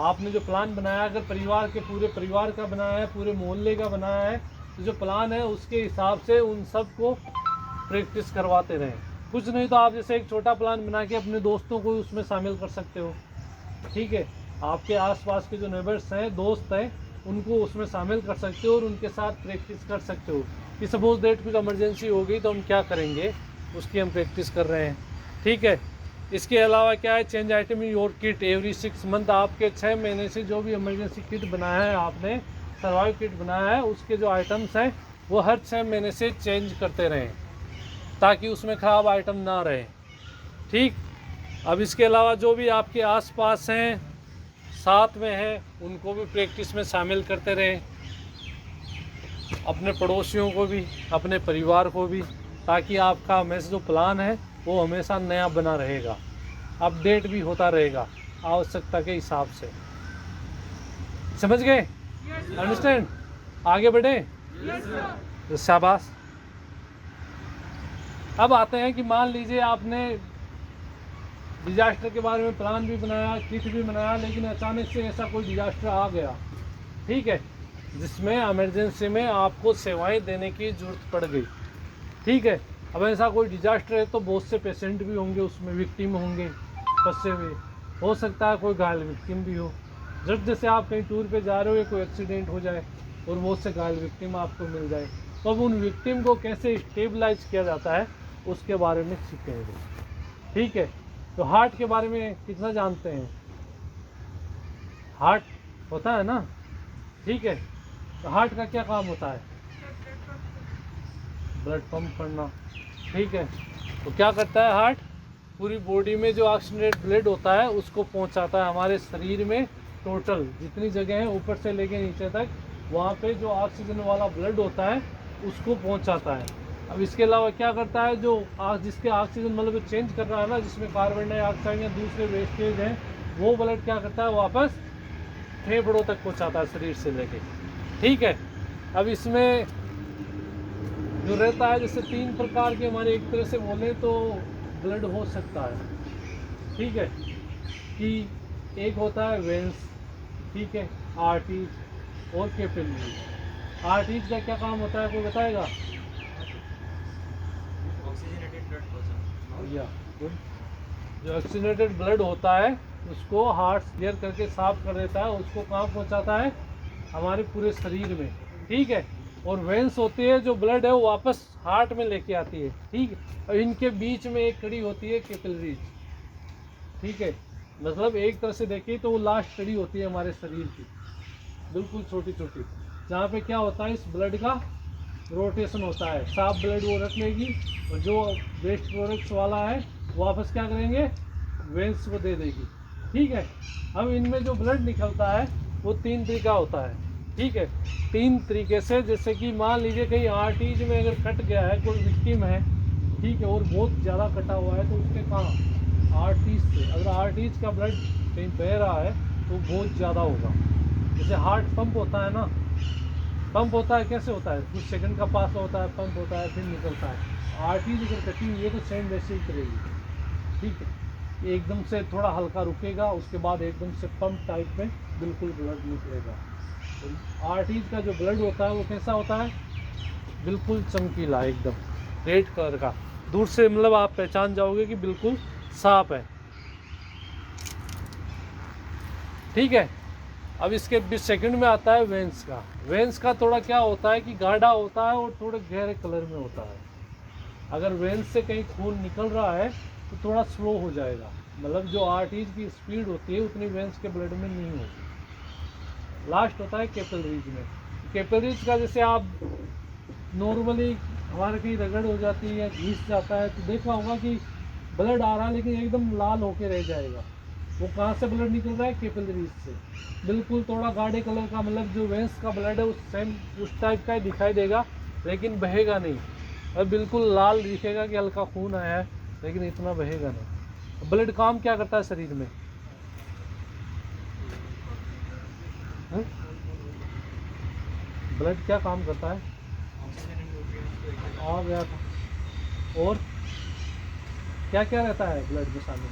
आपने जो प्लान बनाया, अगर परिवार के पूरे परिवार का बनाया है, पूरे मोहल्ले का बनाया है, तो जो प्लान है उसके हिसाब से उन सब को प्रैक्टिस करवाते रहें। कुछ नहीं तो आप जैसे एक छोटा प्लान बना के अपने दोस्तों को उसमें शामिल कर सकते हो, ठीक है। आपके आसपास के जो नेबर्स हैं, दोस्त हैं, उनको उसमें शामिल कर सकते हो और उनके साथ प्रैक्टिस कर सकते हो कि सपोज डेट कुछ इमरजेंसी हो गई तो हम क्या करेंगे, उसकी हम प्रैक्टिस कर रहे हैं, ठीक है। इसके अलावा क्या है, change item in your kit every 6 month. आपके 6 महीने से जो भी इमरजेंसी किट बनाया है आपने, सर्वाइव किट बनाया है, उसके जो आइटम्स हैं वो हर 6 महीने से चेंज करते रहें ताकि उसमें ख़राब आइटम ना रहे, ठीक। अब इसके अलावा जो भी आपके आसपास हैं, साथ में हैं, उनको भी प्रैक्टिस में शामिल करते रहें, अपने पड़ोसियों को भी, अपने परिवार को भी, ताकि आपका हमेशा जो प्लान है वो हमेशा नया बना रहेगा, अपडेट भी होता रहेगा आवश्यकता के हिसाब से। समझ गए? अंडरस्टैंड? आगे बढ़े? तो शाबाश। अब आते हैं कि मान लीजिए आपने डिजास्टर के बारे में प्लान भी बनाया, किट भी बनाया, लेकिन अचानक से ऐसा कोई डिजास्टर आ गया, ठीक है, जिसमें इमरजेंसी में आपको सेवाएं देने की ज़रूरत पड़ गई, ठीक है। अब ऐसा कोई डिजास्टर है तो बहुत से पेशेंट भी होंगे उसमें, विक्टिम होंगे फंसे हुए, हो सकता है कोई घायल विक्टिम भी हो। जब जैसे आप कहीं टूर पे जा रहे हो या कोई एक्सीडेंट हो जाए और बहुत से घायल विक्टिम आपको मिल जाए, तो अब उन विक्टिम को कैसे स्टेबलाइज किया जाता है उसके बारे में सीखेंगे, ठीक है। तो हार्ट के बारे में कितना जानते हैं? हार्ट होता है ना, ठीक है। तो हार्ट का क्या काम होता है? ब्लड पंप करना, ठीक है। तो क्या करता है हार्ट? पूरी बॉडी में जो ऑक्सीजनेटेड ब्लड होता है उसको पहुंचाता है हमारे शरीर में, टोटल जितनी जगह है ऊपर से लेके नीचे तक, वहाँ पे जो ऑक्सीजन वाला ब्लड होता है उसको पहुंचाता है। अब इसके अलावा क्या करता है, जो जिसके ऑक्सीजन मतलब चेंज कर रहा है ना, जिसमें कार्बन डाइऑक्साइड या दूसरे वेस्टेज हैं, वो ब्लड क्या करता है, वापस फेफड़ों तक पहुंचाता है शरीर से लेके, ठीक है। अब इसमें जो रहता है, जैसे 3 प्रकार के हमारे एक तरह से बोले तो ब्लड हो सकता है, ठीक है, कि एक होता है वेंस, ठीक है, आर्टरीज और कैपिलरीज। आर्टरीज का क्या काम होता है, कोई बताएगा? ऑक्सीजनेटेड ब्लड पहुंचाना। या जो ऑक्सीजनेटेड ब्लड होता है उसको हार्ट क्लियर करके साफ कर देता है, उसको कहाँ पहुँचाता है, हमारे पूरे शरीर में, ठीक है। और वेंस होती है जो ब्लड है वो वापस हार्ट में लेके आती है, ठीक है। और इनके बीच में एक कड़ी होती है कैपिलरीज, ठीक है। मतलब एक तरह से देखिए तो वो लास्ट कड़ी होती है हमारे शरीर की, बिल्कुल छोटी छोटी, जहाँ पे क्या होता है इस ब्लड का रोटेशन होता है, साफ ब्लड वो रख लेगी और जो वेस्ट प्रोडक्ट्स वाला है वापस क्या करेंगे, वेंस को दे देगी। ठीक है, अब इनमें जो ब्लड निकलता है वो 3 तरीका होता है। ठीक है, 3 तरीके से, जैसे कि मान लीजिए कहीं आर्टरीज में अगर कट गया है, कोई विक्टिम है, ठीक है, और बहुत ज़्यादा कटा हुआ है, तो उसके कहाँ, आर्टरीज से, अगर आर्टरीज का ब्लड कहीं बह रहा है तो बहुत ज़्यादा होगा। जैसे हार्ट पंप होता है ना, पंप होता है, कैसे होता है, कुछ सेकंड का पास होता है, पंप होता है, फिर निकलता है। आर्टरीज अगर कटी हुई है तो सेम वैसे ही करेगी। ठीक है, एकदम से थोड़ा हल्का रुकेगा, उसके बाद एकदम से पंप टाइप में बिल्कुल ब्लड निकलेगा। तो आर्टरीज का जो ब्लड होता है वो कैसा होता है, बिल्कुल चमकीला, एकदम रेड कलर का, दूर से मतलब आप पहचान जाओगे कि बिल्कुल साफ है। ठीक है, अब इसके 20 सेकंड में आता है वेंस का। वेंस का थोड़ा क्या होता है कि गाढ़ा होता है और थोड़े गहरे कलर में होता है। अगर वेंस से कहीं खून निकल रहा है तो थोड़ा स्लो हो जाएगा, मतलब जो आर्टरीज की स्पीड होती है उतनी वेंस के ब्लड में नहीं होती। लास्ट होता है कैपिलरीज में। कैपिलरीज का जैसे आप नॉर्मली हमारे कहीं रगड़ हो जाती है या घिस जाता है तो देखा होगा कि ब्लड आ रहा है लेकिन एकदम लाल होके रह जाएगा। वो कहाँ से ब्लड निकल रहा है, कैपिलरीज से। बिल्कुल थोड़ा गाढ़े कलर का, मतलब जो वेंस का ब्लड है उस सेम उस टाइप का ही दिखाई देगा लेकिन बहेगा नहीं, और बिल्कुल लाल दिखेगा कि हल्का खून आया है लेकिन इतना बहेगा नहीं। ब्लड काम क्या करता है शरीर में, ब्लड क्या काम करता है, आ गया था, और क्या क्या रहता है ब्लड में शामिल,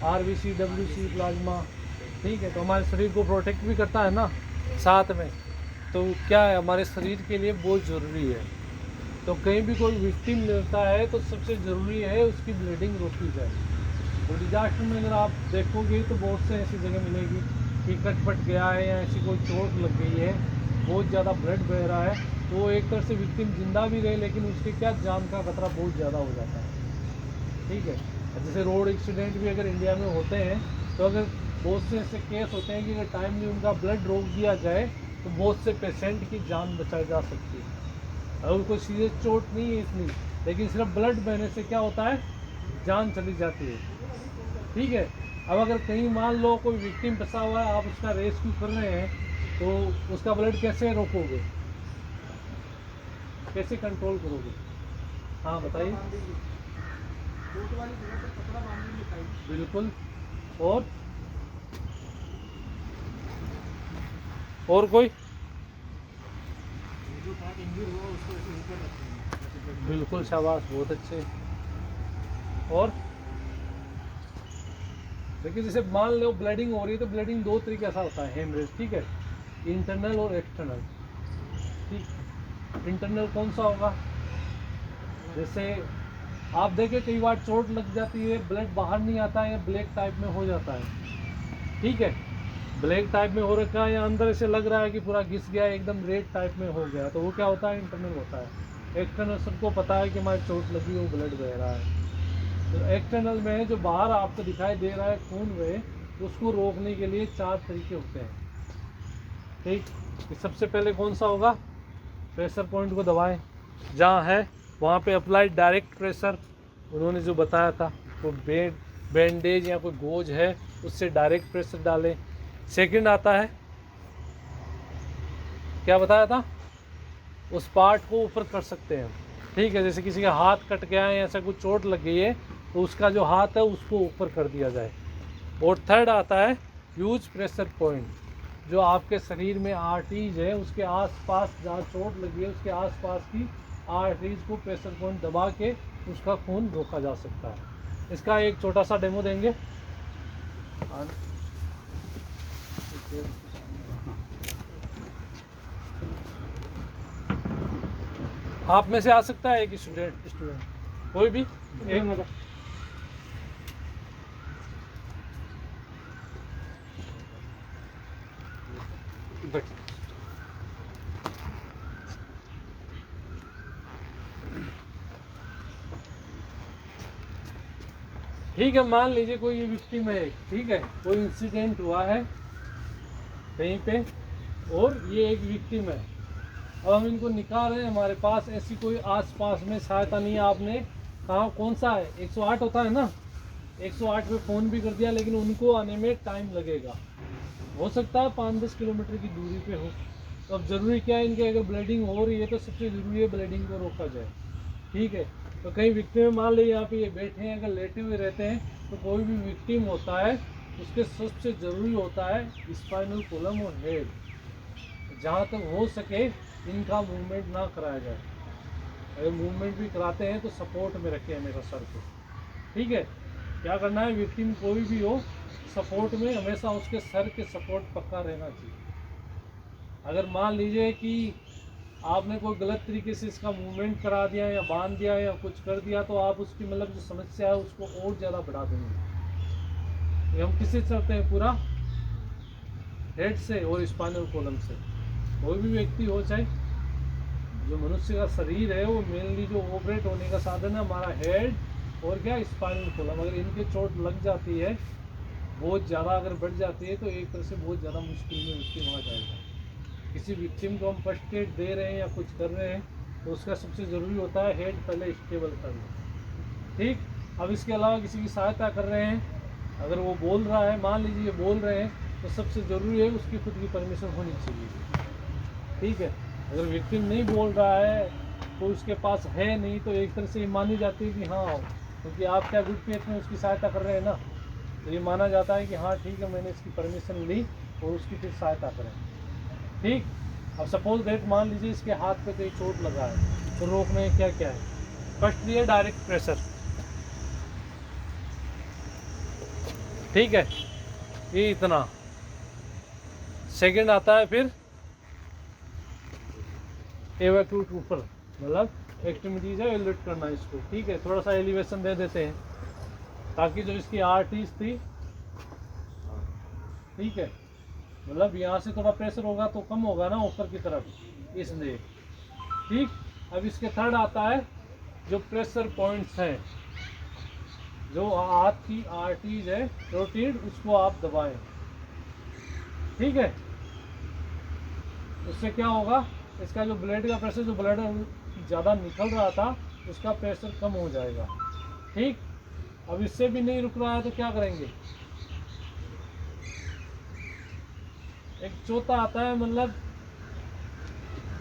आरबीसी, डब्ल्यूसी, प्लाज्मा। ठीक है, तो हमारे शरीर को प्रोटेक्ट भी करता है ना साथ में, तो क्या है हमारे शरीर के लिए बहुत ज़रूरी है। तो कहीं भी कोई विक्टिम मिलता है तो सबसे ज़रूरी है उसकी ब्लीडिंग रोकी जाए। तो डिजास्टर में अगर आप देखोगे तो बहुत से ऐसी जगह मिलेगी कि कट पट गया है या ऐसी कोई चोट लग गई है, बहुत ज़्यादा ब्लड बह रहा है, तो वो एक तरह से विक्टिम जिंदा भी रहे लेकिन उसके क्या जान का खतरा बहुत ज़्यादा हो जाता है। ठीक है, जैसे रोड एक्सीडेंट भी अगर इंडिया में होते हैं तो अगर बहुत से ऐसे केस होते हैं कि अगर टाइमली उनका ब्लड रोक दिया जाए तो बहुत से पेशेंट की जान बचाई जा सकती है। और कोई सीरियस चोट नहीं है इसलिए, लेकिन सिर्फ ब्लड बहने से क्या होता है, जान चली जाती है। ठीक है, अब अगर कहीं मान लो कोई विक्टिम फंसा हुआ है, आप उसका रेस्क्यू कर रहे हैं तो उसका ब्लड कैसे रोकोगे, कैसे कंट्रोल करोगे, हाँ बताइए। बिल्कुल, और कोई, बिल्कुल शाबाश, बहुत अच्छे। और देखिए जैसे मान लो ब्लीडिंग हो रही है तो ब्लीडिंग 2 तरीके से होता है, हेमरेज। ठीक है, इंटरनल और एक्सटर्नल। ठीक, इंटरनल कौन सा होगा, जैसे आप देखें कई बार चोट लग जाती है, ब्लड बाहर नहीं आता है, ब्लैक टाइप में हो जाता है। ठीक है, ब्लैक टाइप में हो रखा है या अंदर से लग रहा है कि पूरा घिस गया, एकदम रेड टाइप में हो गया, तो वो क्या होता है, इंटरनल होता है। एक्सटर्नल सबको पता है कि हमारी चोट लगी, वो ब्लड बह रहा है। तो एक्सटर्नल में जो बाहर आपको दिखाई दे रहा है खून बहे, उसको रोकने के लिए 4 तरीके होते हैं। ठीक, सबसे पहले कौन सा होगा, प्रेशर पॉइंट को दबाएं, जहाँ है वहाँ पे अप्लाई डायरेक्ट प्रेशर, उन्होंने जो बताया था वो बैंडेज या कोई गोज है उससे डायरेक्ट प्रेशर डालें। सेकंड आता है, क्या बताया था, उस पार्ट को ऊपर कर सकते हैं। ठीक है, जैसे किसी का हाथ कट गया है या ऐसा कुछ चोट लग गई है तो उसका जो हाथ है उसको ऊपर कर दिया जाए। और थर्ड आता है यूज प्रेशर पॉइंट, जो आपके शरीर में आर्टरीज है उसके आसपास जहाँ चोट लगी है उसके आसपास की आर्टरीज को प्रेशर पॉइंट दबा के उसका खून रोका जा सकता है। इसका एक छोटा सा डेमो देंगे। आप में से आ सकता है एक स्टूडेंट कोई भी एक, ठीक है, मान लीजिए कोई ये विक्टिम है, ठीक है, कोई इंसिडेंट हुआ है कहीं पे और ये एक विक्टिम है, अब हम इनको निकाल रहे हैं, हमारे पास ऐसी कोई आस पास में सहायता नहीं है। आपने कहाँ कौन सा है, 108 होता है ना, 108 पे फ़ोन भी कर दिया, लेकिन उनको आने में टाइम लगेगा। हो सकता है 5-10 किलोमीटर की दूरी पे हो। तो अब ज़रूरी क्या है, इनके अगर ब्लीडिंग हो रही है तो सबसे ज़रूरी है ब्लीडिंग को रोका जाए। ठीक है, तो कई विक्टिम मान लीजिए यहाँ पे ये बैठे हैं, अगर लेटे हुए रहते हैं, तो कोई भी विक्टिम होता है उसके सबसे ज़रूरी होता है स्पाइनल कॉलम और हेड। जहाँ तक हो सके इनका मूवमेंट ना कराया जाए। अगर मूवमेंट भी कराते हैं तो सपोर्ट में रखें हमेशा सर को। ठीक है, क्या करना है, विक्टिम कोई भी हो, सपोर्ट में हमेशा उसके सर के सपोर्ट पक्का रहना चाहिए। अगर मान लीजिए कि आपने कोई गलत तरीके से इसका मूवमेंट करा दिया या बांध दिया या कुछ कर दिया, तो आप उसकी मतलब जो समस्या है उसको और ज़्यादा बढ़ा देंगे। ये हम किससे चलते हैं, पूरा हेड से और स्पाइनल कॉलम से। कोई भी व्यक्ति हो, चाहे जो मनुष्य का शरीर है, वो मेनली जो ऑपरेट होने का साधन है हमारा हेड और क्या, स्पाइनल कॉलम। अगर इनके चोट लग जाती है, बहुत ज़्यादा अगर बढ़ जाती है, तो एक तरह से बहुत ज़्यादा मुश्किल में विक्टिम आ जाएगा। किसी विक्टिम को हम फर्स्ट एड दे रहे हैं या कुछ कर रहे हैं, तो उसका सबसे ज़रूरी होता है हेड पहले स्टेबल करना। ठीक, अब इसके अलावा किसी की सहायता कर रहे हैं, अगर वो बोल रहा है, मान लीजिए ये बोल रहे हैं, तो सबसे ज़रूरी है उसकी खुद की परमिशन होनी चाहिए। ठीक है, अगर विक्टिम नहीं बोल रहा है तो उसके पास है नहीं, तो एक तरह से ये मानी जाती है कि हाँ, क्योंकि आप क्या गुड फेथ में उसकी सहायता कर रहे हैं ना, तो ये माना जाता है कि हाँ ठीक है, मैंने इसकी परमिशन ली और उसकी फिर सहायता करें। ठीक, अब सपोज दैट मान लीजिए इसके हाथ पे कहीं चोट लगा है, तो रोकने क्या क्या है। फर्स्टली है डायरेक्ट प्रेशर। ठीक है, ये इतना। सेकंड आता है फिर एवैक्यूट ऊपर, मतलब एक्सट्रीमिटीज है एलिवेट करना इसको। ठीक है, थोड़ा सा एलिवेशन दे देते हैं ताकि जो इसकी आर्टरीज थी, ठीक है, मतलब यहाँ से थोड़ा प्रेशर होगा तो कम होगा ना ऊपर की तरफ, इसलिए। ठीक, अब इसके थर्ड आता है जो प्रेशर पॉइंट्स हैं, जो हाथ की आर्टरीज है रोटेड, उसको आप दबाएं। ठीक है, उससे क्या होगा, इसका जो ब्लड का प्रेशर, जो ब्लड ज़्यादा निकल रहा था, उसका प्रेशर कम हो जाएगा। ठीक, अब इससे भी नहीं रुक रहा है तो क्या करेंगे, एक चौथा आता है, मतलब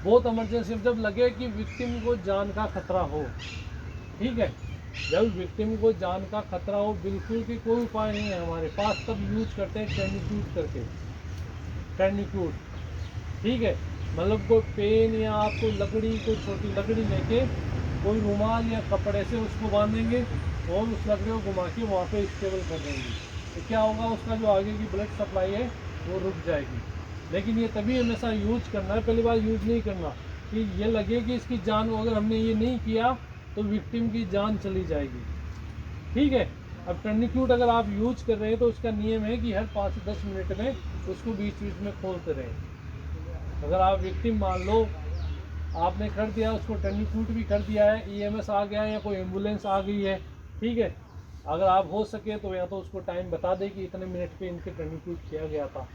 बहुत इमरजेंसी, जब लगे कि विक्टिम को जान का खतरा हो। ठीक है, जब विक्टिम को जान का खतरा हो, बिल्कुल भी कोई उपाय नहीं है हमारे पास, तब यूज करते हैं टर्निक्यूट करके। टर्निक्यूट, ठीक है, मतलब कोई पेन या आप कोई लकड़ी, कोई छोटी लकड़ी लेके कोई रुमाल या कपड़े से उसको बांधेंगे और उस लकड़ी को घुमा के वहाँ पे स्टेबल कर देंगे, तो क्या होगा, उसका जो आगे की ब्लड सप्लाई है वो रुक जाएगी। लेकिन ये तभी हमेशा यूज करना है, पहली बार यूज नहीं करना कि ये लगे कि इसकी जान, अगर हमने ये नहीं किया तो विक्टिम की जान चली जाएगी। ठीक है, अब टर्निक्यूट अगर आप यूज कर रहे हैं तो उसका नियम है कि हर 5 से 10 मिनट में उसको बीच बीच में खोलते रहें। अगर आप विक्टिम मान लो आपने कर दिया, उसको टर्निक्यूट भी कर दिया है, ईएमएस आ गया है या कोई एम्बुलेंस आ गई है, ठीक है, अगर आप हो सके तो या तो उसको टाइम बता दें कि इतने मिनट पे इनके टर्निक्यूट किया गया था।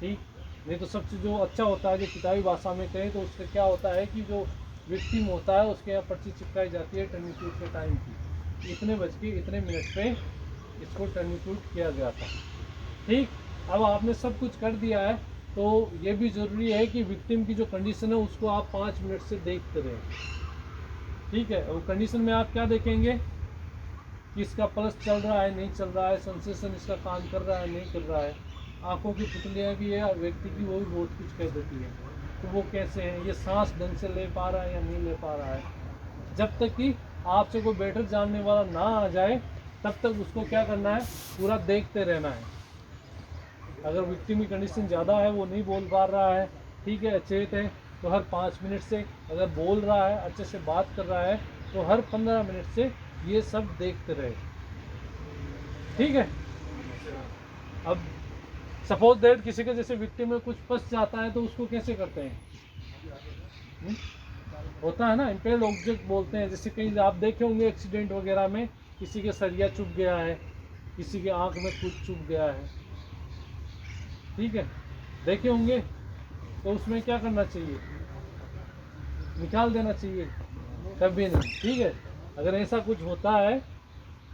ठीक, नहीं तो सबसे जो अच्छा होता है, जो किताबी भाषा में कहें तो उससे क्या होता है कि जो विक्टिम होता है उसके यहाँ पर्ची चिपकाई जाती है टर्निक्यूट के टाइम की, इतने बज के इतने मिनट पे इसको टर्निक्यूट किया गया था। ठीक, अब आपने सब कुछ कर दिया है, तो ये भी ज़रूरी है कि विक्टिम की जो कंडीशन है उसको आप 5 मिनट से देखते रहें। ठीक है, और कंडीशन में आप क्या देखेंगे कि इसका पल्स चल रहा है नहीं चल रहा है, सेंसेशन इसका काम कर रहा है नहीं कर रहा है, आंखों की पुतलियाँ भी है व्यक्ति की, वो भी बहुत कुछ कह देती है, तो वो कैसे हैं, ये सांस ढंग से ले पा रहा है या नहीं ले पा रहा है। जब तक कि आपसे कोई बेटर जानने वाला ना आ जाए तब तक उसको क्या करना है, पूरा देखते रहना है। अगर विक्टिम की कंडीशन ज़्यादा है, वो नहीं बोल पा रहा है, ठीक है, अचेत है, तो हर 5 मिनट से, अगर बोल रहा है, अच्छे से बात कर रहा है, तो हर 15 मिनट से ये सब देखते रहे। ठीक है, अब सपोज दैट किसी के जैसे विक्टिम में कुछ फंस जाता है तो उसको कैसे करते हैं, होता है ना, इम्पेयर्ड ऑब्जेक्ट बोलते हैं। जैसे कहीं आप देखे होंगे एक्सीडेंट वगैरह में किसी के सरिया चुभ गया है, किसी के आंख में कुछ चुभ गया है, ठीक है, देखे होंगे, तो उसमें क्या करना चाहिए, निकाल देना चाहिए, कभी नहीं। ठीक है, अगर ऐसा कुछ होता है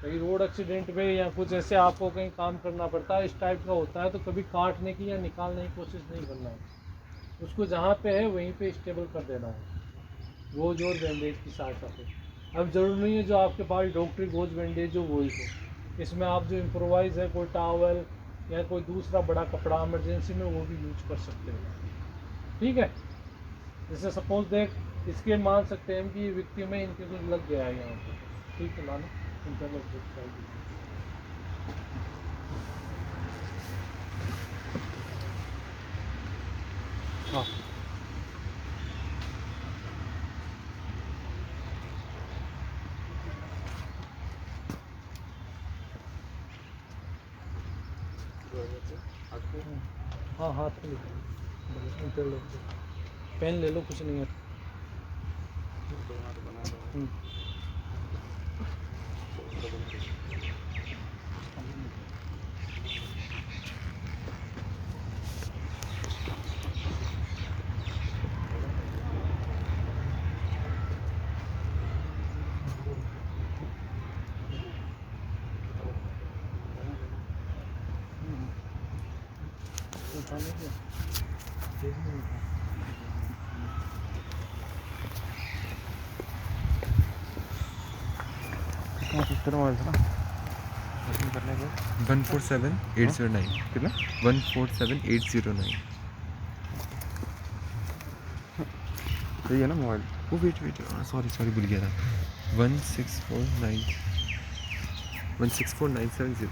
कहीं रोड एक्सीडेंट पे या कुछ ऐसे आपको कहीं काम करना पड़ता है, इस टाइप का होता है, तो कभी काटने की या निकालने की कोशिश नहीं करना है। उसको जहाँ पे है वहीं पे स्टेबल कर देना है, गोज और बैंडेज की सहायता से। अब जरूरी नहीं है जो आपके पास डॉक्टरी गोज बैंडेज हो वही हो, इसमें आप जो इम्प्रोवाइज है कोई टॉवल या कोई दूसरा बड़ा कपड़ा इमरजेंसी में वो भी यूज कर सकते हैं। ठीक है, जैसे सपोज देख इसके मान सकते हैं कि ये विक्टिम में इनके कुछ लग गया है यहाँ पे। ठीक है, मानो इंटरनेट हाँ हाँ हाथ में लिखो, पेन ले लो, कुछ नहीं है। कितना मोबाइल था ना 147809 कितना 147809 सही है ना मोबाइल? वो वेट सॉरी भूल गया था 1649770।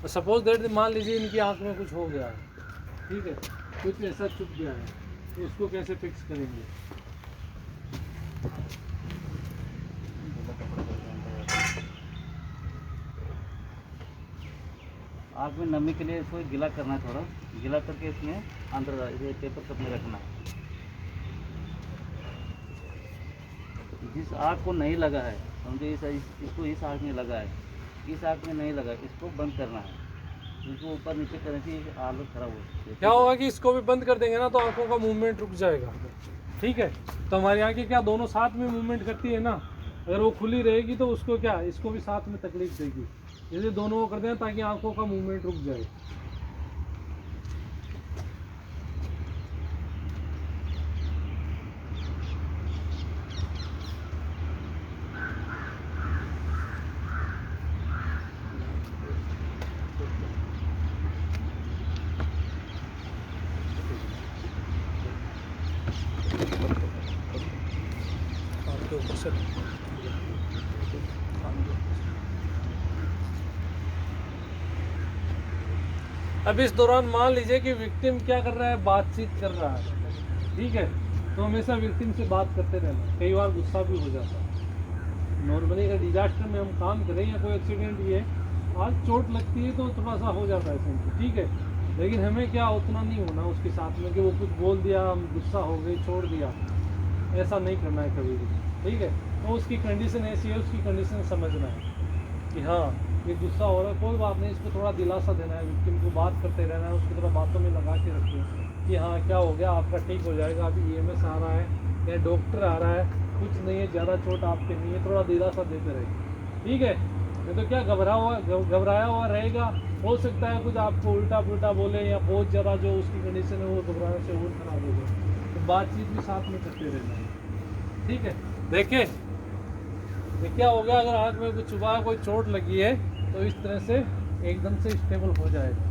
सपोज दैट मान लीजिए इनकी आंख में कुछ हो गया है, ठीक है, कुछ ऐसा चुप गया है, तो उसको कैसे फिक्स करेंगे? आँख में नमी के लिए इसको गीला करना है, थोड़ा गीला करके इसमें अंदर ये पेपर कप में रखना है। जिस आँख को नहीं लगा है, समझो इसको इस आँख में लगा है, इस आँख में नहीं लगा, इसको बंद करना है। इसको ऊपर नीचे करने से हालत खराब हो सकती है। क्या होगा कि इसको भी बंद कर देंगे ना तो आंखों का मूवमेंट रुक जाएगा। ठीक है, तो हमारी आंखें क्या दोनों साथ में मूवमेंट करती है ना, अगर वो खुली रहेगी तो उसको क्या इसको भी साथ में तकलीफ देगी, इसलिए दोनों को कर दें ताकि आंखों का मूवमेंट रुक जाए। अब इस दौरान मान लीजिए कि विक्टिम क्या कर रहा है, बातचीत कर रहा है। ठीक है, तो हमेशा विक्टिम से बात करते रहना, कई बार गुस्सा भी हो जाता है। नॉर्मली अगर डिजास्टर में हम काम करें या कोई एक्सीडेंट ये आज चोट लगती है तो थोड़ा सा हो जाता है सेंसिटिव, ठीक है, लेकिन हमें क्या उतना नहीं होना उसके साथ में कि वो कुछ बोल दिया हम गुस्सा हो गई छोड़ दिया, ऐसा नहीं करना है कभी भी। ठीक है, तो उसकी कंडीशन ऐसी है, उसकी कंडीशन समझना है कि हाँ ये गुस्सा हो रहा है, कोई बात नहीं, इसको थोड़ा दिलासा देना है, विक्टिम को बात करते रहना है, उसको थोड़ा बातों में लगा के रखिए कि हाँ क्या हो गया, आपका ठीक हो जाएगा, अभी EMS आ रहा है या डॉक्टर आ रहा है, कुछ नहीं है, ज़्यादा चोट आप पे नहीं है, थोड़ा दिलासा देते रहिए। ठीक है, नहीं तो क्या घबराया हुआ रहेगा, हो सकता है कुछ आपको उल्टा पुल्टा बोले या बहुत ज़्यादा जो उसकी कंडीशन है वो घबराने से और खराब हो जाए। तो बातचीत भी साथ में करते रहना है। ठीक है, देखिए ये क्या हो गया, अगर आँख में कुछ चुभा कोई चोट लगी है तो इस तरह से एकदम से स्टेबल हो जाएगा।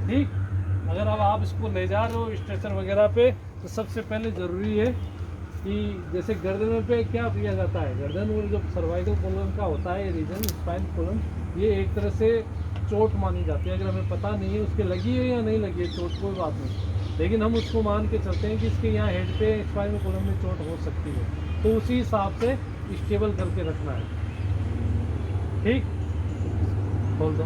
ठीक, अगर अब आप इसको ले जा रहे हो स्ट्रेचर वगैरह पे तो सबसे पहले ज़रूरी है कि जैसे गर्दन पे क्या किया जाता है, गर्दन और जो सर्वाइकल कॉलम का होता है रीजन स्पाइन कॉलम, ये एक तरह से चोट मानी जाती है। अगर हमें पता नहीं है उसके लगी है या नहीं लगी है चोट, कोई बात नहीं, लेकिन हम उसको मान के चलते हैं कि इसके यहाँ हेड पे स्पाइन कॉलम में चोट हो सकती है, तो उसी हिसाब से स्टेबल करके रखना है। ठीक, खोल दो।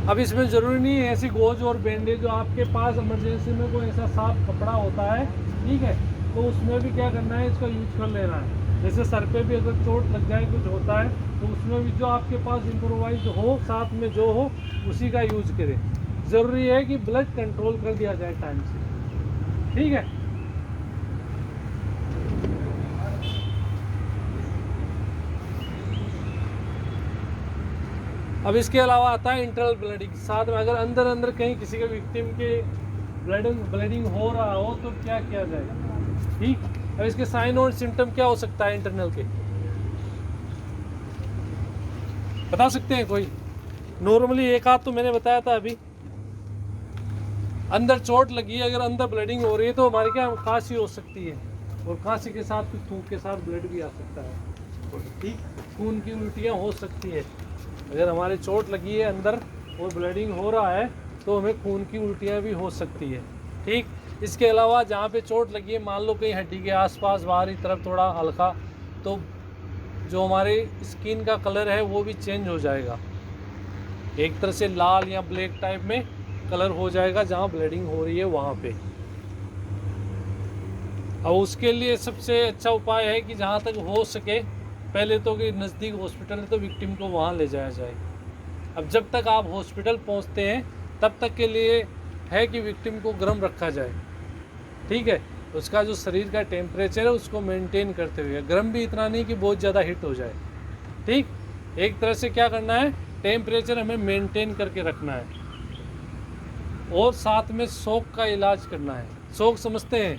अब इसमें ज़रूरी नहीं है ऐसी गोज और बैंडेज, जो आपके पास इमरजेंसी में कोई ऐसा साफ कपड़ा होता है, ठीक है, तो उसमें भी क्या करना है, इसका यूज कर लेना है। जैसे सर पे भी अगर चोट लग जाए, कुछ होता है, तो उसमें भी जो आपके पास इम्प्रोवाइज हो, साथ में जो हो उसी का यूज करें। ज़रूरी है कि ब्लड कंट्रोल कर दिया जाए टाइम से, ठीक है। अब इसके अलावा आता है इंटरनल ब्लीडिंग। साथ में अगर अंदर अंदर कहीं किसी के विक्टिम के ब्लीडिंग हो रहा हो तो क्या किया जाए, ठीक। अब इसके साइन और सिम्टम क्या हो सकता है इंटरनल के, बता सकते हैं कोई? नॉर्मली एक आध तो मैंने बताया था अभी। अंदर चोट लगी है, अगर अंदर ब्लीडिंग हो रही है तो हमारी क्या खांसी हो सकती है, और खांसी के साथ कुछ थूक के साथ ब्लड भी आ सकता है, ठीक। खून की उल्टियाँ हो सकती है। अगर हमारे चोट लगी है अंदर और ब्लीडिंग हो रहा है तो हमें खून की उल्टियाँ भी हो सकती है, ठीक। इसके अलावा जहाँ पे चोट लगी है, मान लो कहीं हड्डी के आसपास बाहरी तरफ थोड़ा हल्का, तो जो हमारे स्किन का कलर है वो भी चेंज हो जाएगा, एक तरह से लाल या ब्लैक टाइप में कलर हो जाएगा जहाँ ब्लीडिंग हो रही है वहाँ पे। अब उसके लिए सबसे अच्छा उपाय है कि जहाँ तक हो सके पहले तो कि नज़दीक हॉस्पिटल है तो विक्टिम को वहाँ ले जाया जाए। अब जब तक आप हॉस्पिटल पहुँचते हैं तब तक के लिए है कि विक्टिम को गर्म रखा जाए, ठीक है। उसका जो शरीर का टेम्परेचर है उसको मेंटेन करते हुए, गर्म भी इतना नहीं कि बहुत ज़्यादा हीट हो जाए, ठीक। एक तरह से क्या करना है, टेम्परेचर हमें मेंटेन करके रखना है, और साथ में शॉक का इलाज करना है। शॉक समझते हैं?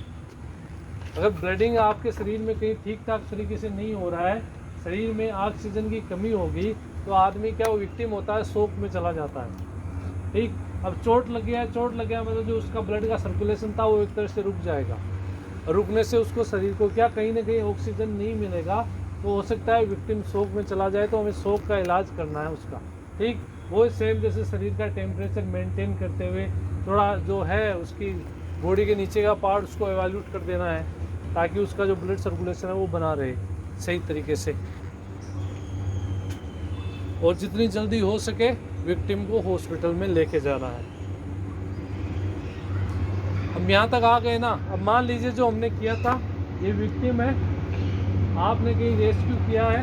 अगर ब्लीडिंग आपके शरीर में कहीं ठीक ठाक तरीके से नहीं हो रहा है, शरीर में ऑक्सीजन की कमी होगी, तो आदमी क्या वो विक्टिम होता है, शॉक में चला जाता है, ठीक। अब चोट लग गया मतलब जो उसका ब्लड का सर्कुलेशन था वो एक तरह से रुक जाएगा। रुकने से उसको शरीर को क्या कहीं ना कहीं ऑक्सीजन नहीं मिलेगा, तो हो सकता है विक्टिम शॉक में चला जाए, तो हमें शॉक का इलाज करना है उसका, ठीक। वो सेम जैसे शरीर का टेम्परेचर मेंटेन करते हुए थोड़ा जो है उसकी बॉडी के नीचे का पार्ट उसको एवैल्यूएट कर देना है, ताकि उसका जो ब्लड सर्कुलेशन है वो बना रहे सही तरीके से, और जितनी जल्दी हो सके विक्टिम को हॉस्पिटल में लेके जाना है। अब यहाँ तक आ गए ना। अब मान लीजिए जो हमने किया था, ये विक्टिम है, आपने कहीं रेस्क्यू किया है,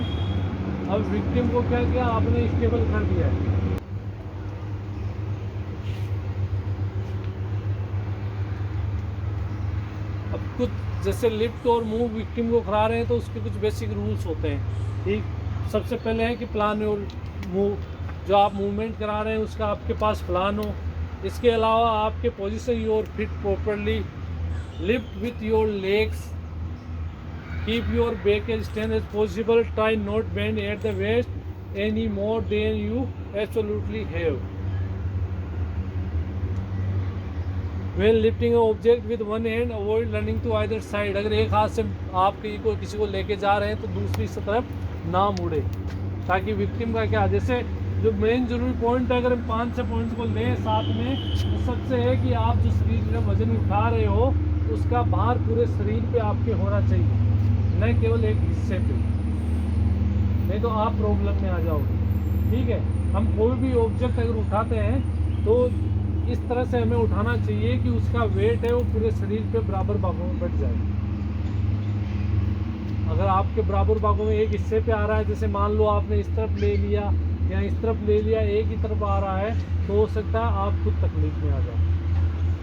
अब विक्टिम को क्या किया, आपने स्टेबल कर दिया है। अब कुछ जैसे लिफ्ट और मूव विक्टिम को करा रहे हैं तो उसके कुछ बेसिक रूल्स होते हैं, ठीक। सबसे पहले है कि प्लान और मूव, जो आप मूवमेंट करा रहे हैं उसका आपके पास प्लान हो। इसके अलावा आपके position your feet properly, lift with your legs, keep your back as straight as possible, try not bend at the waist any more than you absolutely have. When lifting an object with one hand, avoid running to either side। अगर एक हाथ से आप किसी को लेके जा रहे हैं तो दूसरी तरफ ना मुड़े, ताकि विक्टिम का क्या, जैसे जो मेन जरूरी पॉइंट है, अगर हम 5-6 पॉइंट को लें साथ में, तो सबसे है कि आप जो शरीर का वजन उठा रहे हो उसका भार पूरे शरीर पे आपके होना चाहिए, न केवल एक हिस्से पे, नहीं तो आप प्रॉब्लम में आ जाओगे, ठीक है। हम कोई भी ऑब्जेक्ट अगर उठाते हैं तो इस तरह से हमें उठाना चाहिए कि उसका वेट है वो पूरे शरीर पे बराबर भागों में बट जाए। अगर आपके बराबर भागों में एक हिस्से पे आ रहा है, जैसे मान लो आपने इस तरफ ले लिया या इस तरफ ले लिया, एक ही तरफ आ रहा है, तो हो सकता है आप खुद तकलीफ में आ जाओ।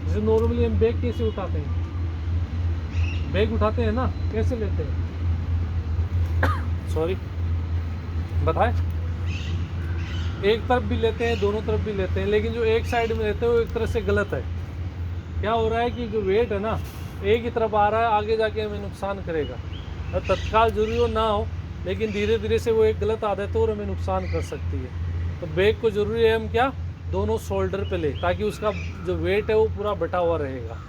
जैसे नॉर्मली हम बैग कैसे उठाते हैं, बैग उठाते हैं ना, कैसे लेते हैं सॉरी बताएं, एक तरफ भी लेते हैं, दोनों तरफ भी लेते हैं, लेकिन जो एक साइड में लेते हैं वो एक तरह से गलत है। क्या हो रहा है कि जो वेट है ना एक ही तरफ आ रहा है, आगे जाके हमें नुकसान करेगा। तत्काल जरूरी हो ना हो, लेकिन धीरे धीरे से वो एक गलत आदत है और हमें नुकसान कर सकती है। तो बैग को जरूरी है हम क्या, दोनों शोल्डर पे ले, ताकि उसका जो वेट है वो पूरा बटा हुआ रहेगा।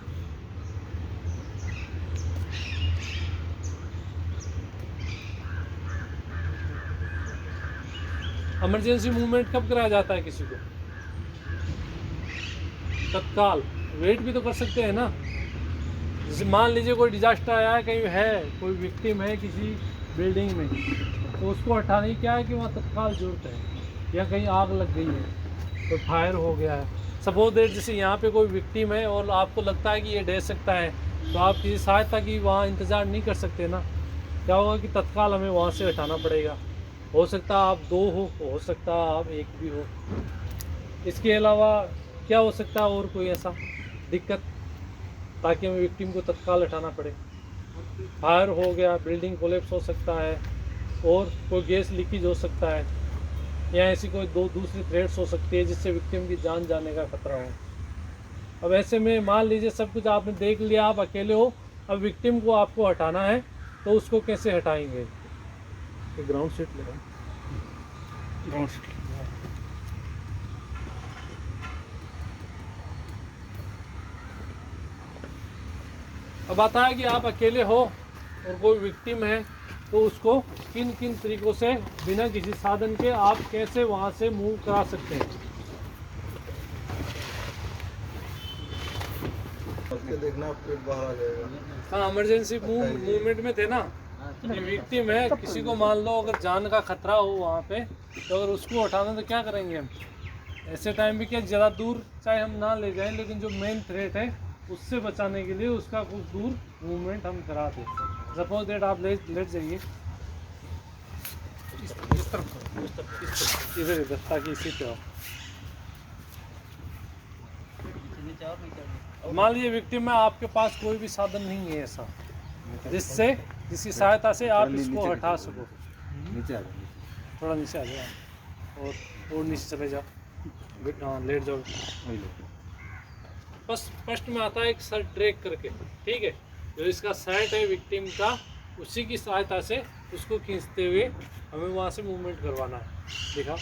इमरजेंसी मूवमेंट कब कराया जाता है किसी को, तत्काल। वेट भी तो कर सकते हैं ना, जैसे मान लीजिए कोई डिजास्टर आया है, कहीं है कोई विक्टिम है किसी बिल्डिंग में, तो उसको हटाने की क्या है कि वहाँ तत्काल जरूरत है, या कहीं आग लग गई है, कोई फायर हो गया है, सपोज दैट जैसे यहाँ पे कोई विक्टिम है और आपको लगता है कि ये डर सकता है, तो आप किसी सहायता की वहाँ इंतज़ार नहीं कर सकते ना। क्या होगा कि तत्काल हमें वहाँ से हटाना पड़ेगा। हो सकता है आप 2 हो सकता है आप 1 भी हो। इसके अलावा क्या हो सकता है और कोई ऐसा दिक्कत, ताकि हमें विक्टिम को तत्काल हटाना पड़े? फायर हो गया, बिल्डिंग कोलैप्स हो सकता है, और कोई गैस लीकेज हो सकता है, या ऐसी कोई दूसरी थ्रेट्स हो सकती है जिससे विक्टिम की जान जाने का खतरा हो। अब ऐसे में मान लीजिए सब कुछ आपने देख लिया, आप अकेले हो, अब विक्टिम को आपको हटाना है, तो उसको कैसे हटाएंगे? ग्राउंड सीट ले ग्राउंड सीट। अब आता है कि आप अकेले हो और कोई विक्टिम है, तो उसको किन किन तरीक़ों से बिना किसी साधन के आप कैसे वहाँ से मूव करा सकते हैं? देखना पेट बाहर आ जाएगा। हाँ, इमरजेंसी मूवमेंट में थे ना, ये विक्टिम है, किसी को मान लो अगर जान का खतरा हो वहाँ पे, तो अगर उसको हटाना तो क्या करेंगे हम? ऐसे टाइम भी क्या ज़्यादा दूर चाहे हम ना ले जाएं, लेकिन जो मेन थ्रेट है उससे बचाने के लिए उसका कुछ दूर मूवमेंट हम करा दें। सपोज दैट आप लेट जाइए इस तरफ, इधर ताकि इसी पे हो। मान लीजिए विक्टिम में आपके पास कोई भी साधन नहीं है ऐसा जिससे जिसकी सहायता से आप इसको हटा सको। नीचे आ जाओ, थोड़ा नीचे आ जाओ और नीचे चले जाओ, हाँ लेट जाओ। बस फर्स्ट में आता है एक सर ट्रैक करके, ठीक है, जो इसका सेट है विक्टिम का, उसी की सहायता से उसको खींचते हुए हमें वहाँ से मूवमेंट करवाना है। देखा,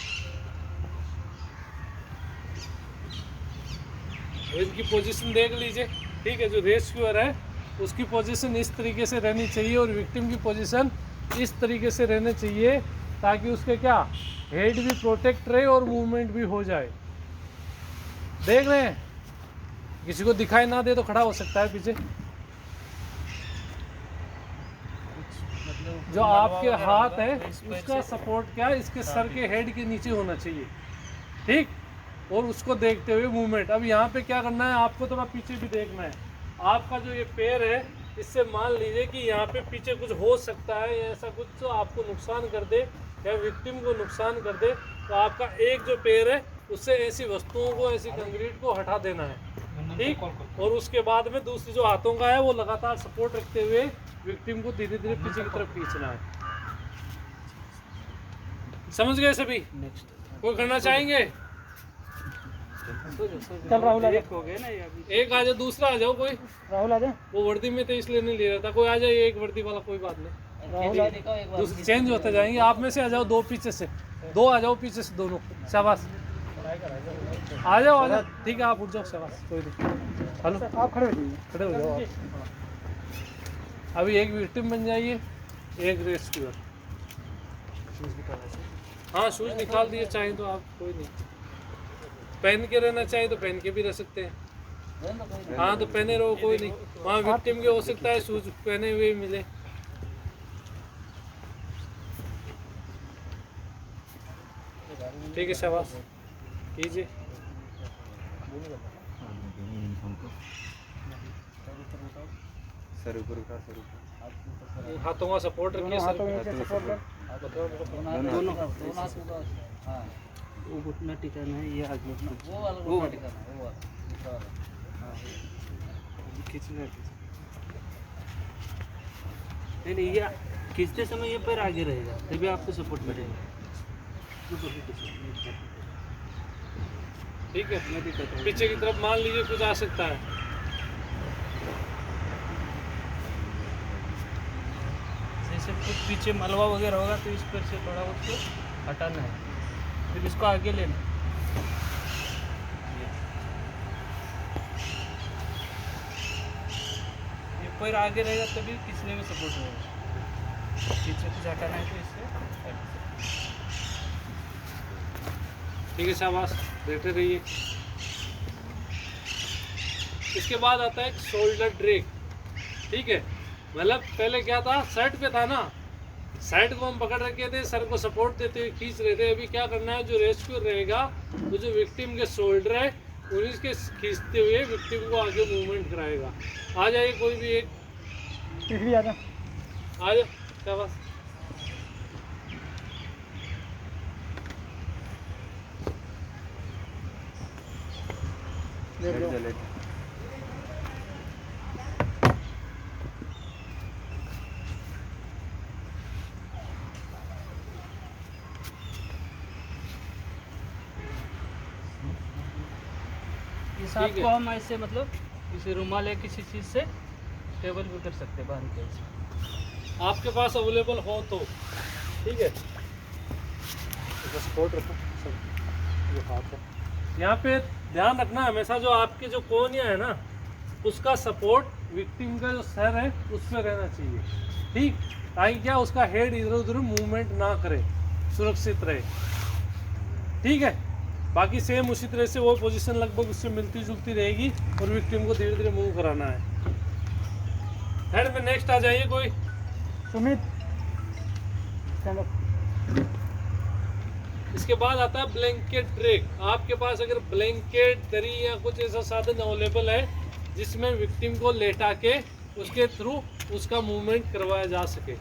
इनकी पोजीशन देख लीजिए, ठीक है, जो रेस्क्यूअर है उसकी पोजीशन इस तरीके से रहनी चाहिए और विक्टिम की पोजीशन इस तरीके से रहने चाहिए, ताकि उसके क्या हेड भी प्रोटेक्ट रहे और मूवमेंट भी हो जाए। देख रहे हैं, किसी को दिखाई ना दे तो खड़ा हो सकता है पीछे। जो आपके हाथ है उसका सपोर्ट क्या इसके सर के हेड के नीचे होना चाहिए, ठीक, और उसको देखते हुए मूवमेंट। अब यहाँ पे क्या करना है, आपको थोड़ा पीछे भी देखना है। आपका जो ये पैर है, इससे मान लीजिए कि यहाँ पे पीछे कुछ हो सकता है या ऐसा कुछ जो आपको नुकसान कर दे या विक्टिम को नुकसान कर दे, तो आपका एक जो पैर है उससे ऐसी वस्तुओं को, ऐसी कंक्रीट को हटा देना है, ठीक। और उसके बाद में दूसरी जो हाथों का है वो लगातार सपोर्ट रखते हुए विक्टिम को धीरे धीरे पीछे की तरफ खींचना है। समझ गए सभी? कोई करना चाहेंगे? चल राहुल आ जा, हो गया ना ये अभी। एक आ जाओ, दूसरा आ जाओ, कोई राहुल आ जा, वो वर्दी में तो इसलिए नहीं ले रहा था। कोई आ जाए, एक वर्दी वाला, कोई बात नहीं, राहुल आ जा। दूसरे चेंज होते जाएंगे। आप में से आ जाओ, 2 पीछे से, 2 आ जाओ पीछे से, दोनों, शाबाश, आ जाओ आ जाओ, ठीक है, आप उठ जाओ, शाबाश, कोई नहीं। हेलो, आप खड़े हो जाइए, खड़े हो जाओ आप। अभी एक विक्टिम बन जाइए, एक रेस्क्यूअर। हाँ, शूज निकाल दिए चाहे तो आप, कोई नहीं, पहन के रहना चाहिए तो पहन के भी रह सकते हैं। हाँ, तो पहने रहो, कोई नहीं। वहाँ विक्टिम के हो सकता है शूज पहने हुए मिले। ठीक है, शाबाश, कीजिए। सर ऊपर उठा, सर ऊपर, हाथों का सपोर्ट रखिए, सर हाथों में से सपोर्ट कर, दोनों हाथ, हाँ, वो घुटना टिकाना है, ये आगे वो वाला घुटना टिकाना है, वो वाला, खींचना है। नहीं नहीं, ये खींचते समय ये पैर आगे रहेगा, तभी आपको सपोर्ट मिलेगा। ठीक है, पीछे की तरफ मान लीजिए कुछ आ सकता है। जैसे कुछ पीछे मलबा वगैरह होगा तो इस पर से थोड़ा उसको हटाना है, फिर इसको आगे लेना। ये पैर आगे रहेगा तभी पिछले में सपोर्ट रहेगा। पीछे कुछ हटाना है तो इससे। ठीक है, शाबाश, बैठे रहिए। इसके बाद आता है शोल्डर ड्रैग, ठीक है, मतलब पहले क्या था, शर्ट पे था ना, साइड को हम पकड़ रखे थे, सर को सपोर्ट देते हुए खींच रहे थे। अभी क्या करना है, जो रेस्क्यू रहेगा वो जो विक्टिम के शोल्डर है उन्हीं के खींचते हुए विक्टिम को आगे मूवमेंट कराएगा। आ जाइए कोई भी एक, आ जा। आ जाओ, क्या बस इस हाथ को हम ऐसे मतलब किसी रुमाल या किसी चीज़ से टेबल पे कर सकते हैं बांध के ऐसे। आपके पास अवेलेबल हो तो ठीक है। सपोर्ट रखो सब, ये हाथ है। यहाँ पे ध्यान रखना हमेशा जो आपके जो कोनिया है ना उसका सपोर्ट विक्टिम का जो सर है उस पर रहना चाहिए, ठीक, ताकि क्या उसका हेड इधर उधर मूवमेंट ना करे, सुरक्षित रहे, ठीक है। बाकी सेम उसी तरह से वो पोजीशन लगभग उससे मिलती जुलती रहेगी और विक्टिम को धीरे धीरे मूव कराना है। हेड में नेक्स्ट आ जाइए कोई। सुमित, इसके बाद आता है ब्लैंकेट ड्रैग। आपके पास अगर ब्लैंकेट, दरी या कुछ ऐसा साधन अवेलेबल है जिसमें विक्टिम को लेटा के उसके थ्रू उसका मूवमेंट करवाया जा सके।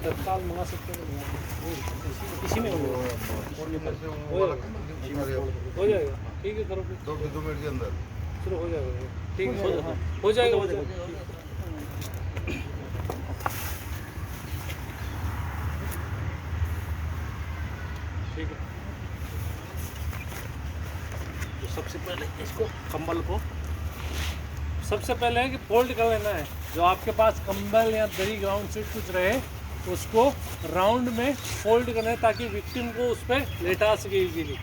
तत्काल मंगा सकते हैं, इसी में हो जाएगा, ठीक है, करो 2 मिनट के अंदर शुरू हो जाएगा, ठीक है, हो जाएगा, हो जाएगा। ठीक है, तो सबसे पहले इसको कंबल को सबसे पहले है कि फोल्ड कर लेना है। जो आपके पास कंबल या दरी ग्राउंड सीट कुछ रहे उसको राउंड में फोल्ड करना है ताकि विक्टिम को उस पर लेटा सके इजीली।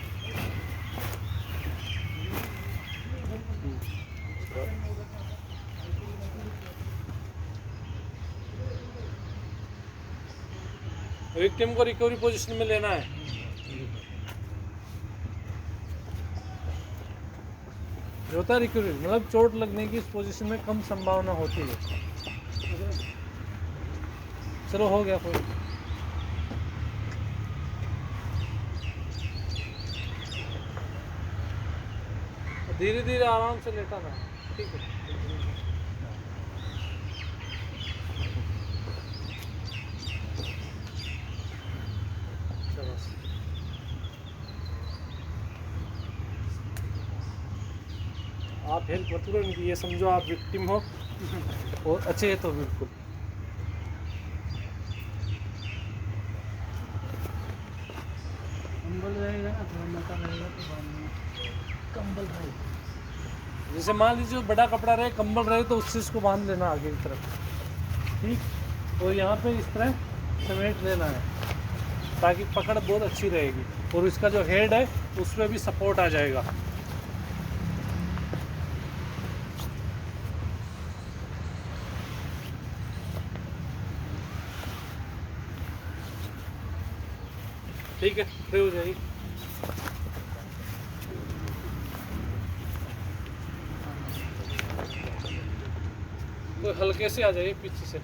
विक्टिम को रिकवरी पोजीशन में लेना है। होता है रिकवरी मतलब चोट लगने की इस पोजीशन में कम संभावना होती है। चलो हो गया कोई। धीरे धीरे आराम से लेटाना, ठीक है। आप हेल्प मत करो इनकी, ये समझो आप विक्टिम हो और अच्छे है तो बिल्कुल। कंबल रहेगा ना, थोड़ा मोटा रहेगा तो बाद में कंबल रहेगा। जैसे मान लीजिए बड़ा कपड़ा रहे, कंबल रहे तो उससे इसको बांध लेना आगे की तरफ, ठीक। और यहाँ पे इस तरह समेट लेना है ताकि पकड़ बहुत अच्छी रहेगी और इसका जो हेड है उस पर भी सपोर्ट आ जाएगा। ठीक है, फ्री हो जाएगी। कोई हल्के से आ जाइए पीछे से,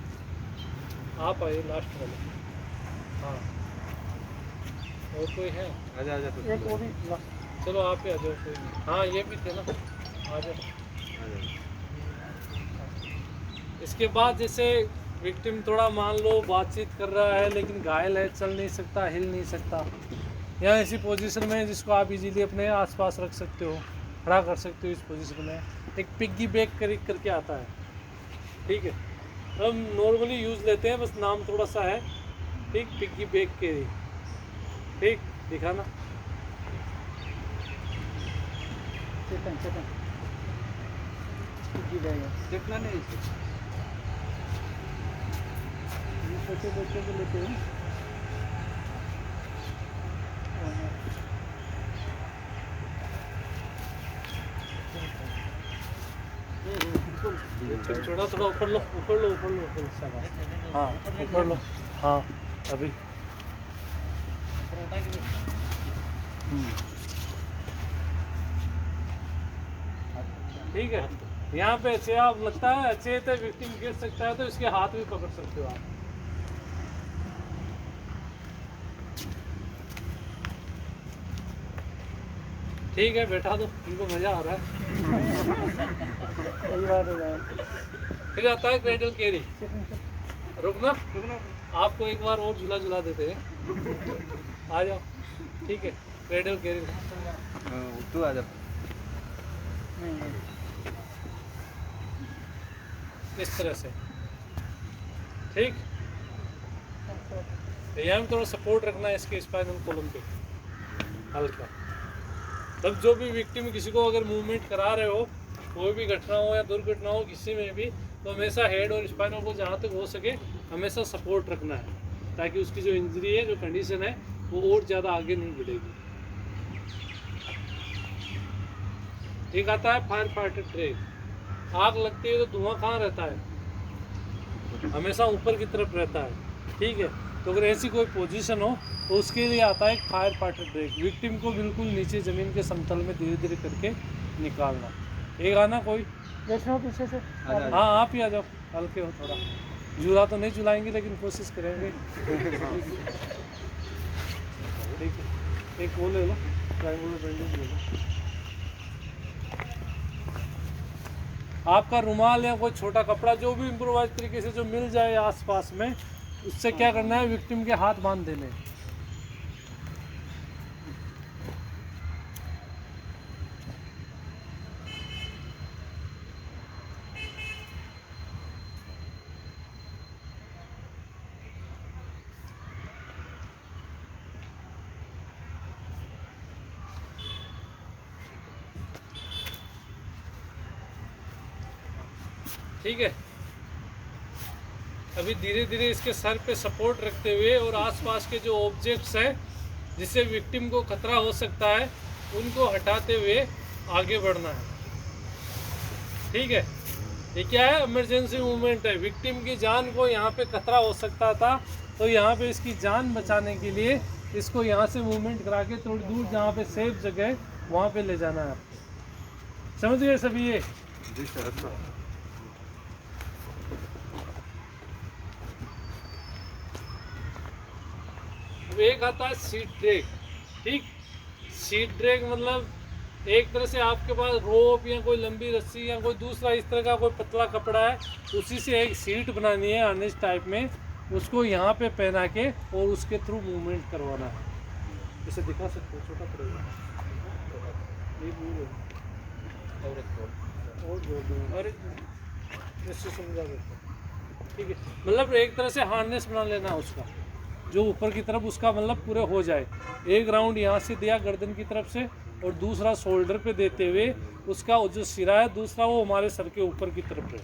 आप आइए लास्ट वाले। हाँ, और कोई है? आजा आजा तो एक वो भी चलो आप ही आ जाओ, कोई नहीं। हाँ ये भी थे ना, आ जाओ। इसके बाद जैसे विक्टिम थोड़ा मान लो बातचीत कर रहा है लेकिन घायल है, चल नहीं सकता, हिल नहीं सकता, या ऐसी पोजीशन में जिसको आप इजीली अपने आसपास रख सकते हो, खड़ा कर सकते हो। इस पोजीशन में एक पिग्गी बैक करके आता है, ठीक है। हम नॉर्मली यूज़ लेते हैं, बस नाम थोड़ा सा है, ठीक, पिग्गी बैक के लिए, ठीक, दिखाना। देखना नहीं, छोटे बच्चों को लेते हैं। थोड़ा थोड़ा ऊपर लो, ऊपर लो, ऊपर लो, ऊपर लो। हाँ ऊपर लो, हाँ अभी। ठीक है, यहाँ पे अच्छे आप लगता है अच्छे तो विक्टिम गिर सकता है, तो इसके हाथ भी पकड़ सकते हो आप। ठीक है, बैठा दो, इनको मजा आ रहा है। फिर आता है क्रेडल कैरी। रुकना, आपको एक बार और झूला झूला देते हैं। आ जाओ, ठीक है, क्रेडल कैरी तू आ जा। इस तरह से, ठीक। यहाँ में थोड़ा सपोर्ट रखना है इसके स्पाइनल कॉलम पे हल्का। तब जो भी विक्टिम किसी को अगर मूवमेंट करा रहे हो, कोई भी घटना हो या दुर्घटना हो किसी में भी, तो हमेशा हेड और स्पाइनल को जहाँ तक हो सके हमेशा सपोर्ट रखना है, ताकि उसकी जो इंजरी है, जो कंडीशन है, वो और ज़्यादा आगे नहीं बढ़ेगी। एक आता है फायर फाइटर ट्रेक। आग लगती है तो धुआं कहाँ रहता है? हमेशा ऊपर की तरफ रहता है, ठीक है। तो अगर ऐसी कोई पोजीशन हो तो उसके लिए आता है एक फायर फाइटर ट्रेक। विक्टिम को बिल्कुल नीचे ज़मीन के समतल में धीरे धीरे करके निकालना। एक आना कोई देखो पीछे से। हाँ, आप ही आ जाओ, हल्के हो थोड़ा। झूला तो नहीं झुलाएंगे लेकिन कोशिश करेंगे। ठीक है, एक वो ले लो, ट्रायंगुलर बैंडेज ले लो। आपका रुमाल या कोई छोटा कपड़ा जो भी इम्प्रोवाइज तरीके से जो मिल जाए आसपास में, उससे क्या करना है, विक्टिम के हाथ बांध देने। ठीक है, अभी धीरे धीरे इसके सर पे सपोर्ट रखते हुए और आसपास के जो ऑब्जेक्ट्स हैं जिससे विक्टिम को खतरा हो सकता है, उनको हटाते हुए आगे बढ़ना है। ठीक है, ये क्या है, इमरजेंसी मूवमेंट है। विक्टिम की जान को यहाँ पे खतरा हो सकता था, तो यहाँ पे इसकी जान बचाने के लिए इसको यहाँ से मूवमेंट करा के थोड़ी दूर जहाँ पे सेफ जगह है वहाँ पे ले जाना है आपको। समझ गए सभी ये? जी सर। एक आता है सीट ड्रैग। ठीक, सीट ड्रैग मतलब एक तरह से आपके पास रोप या कोई लंबी रस्सी या कोई दूसरा इस तरह का कोई पतला कपड़ा है, उसी से एक सीट बनानी है हार्नेस टाइप में, उसको यहाँ पे पहना के और उसके थ्रू मूवमेंट करवाना है। इसे दिखा सकते हो, छोटा पड़ेगा और जोड़ दूँगा और इससे समझा देते हैं। ठीक है, मतलब एक तरह से हार्नेस बना लेना उसका, जो ऊपर की तरफ उसका मतलब पूरे हो जाए। एक राउंड यहाँ से दिया गर्दन की तरफ से और दूसरा शोल्डर पे देते हुए उसका जो सिरा है दूसरा वो हमारे सर के ऊपर की तरफ है।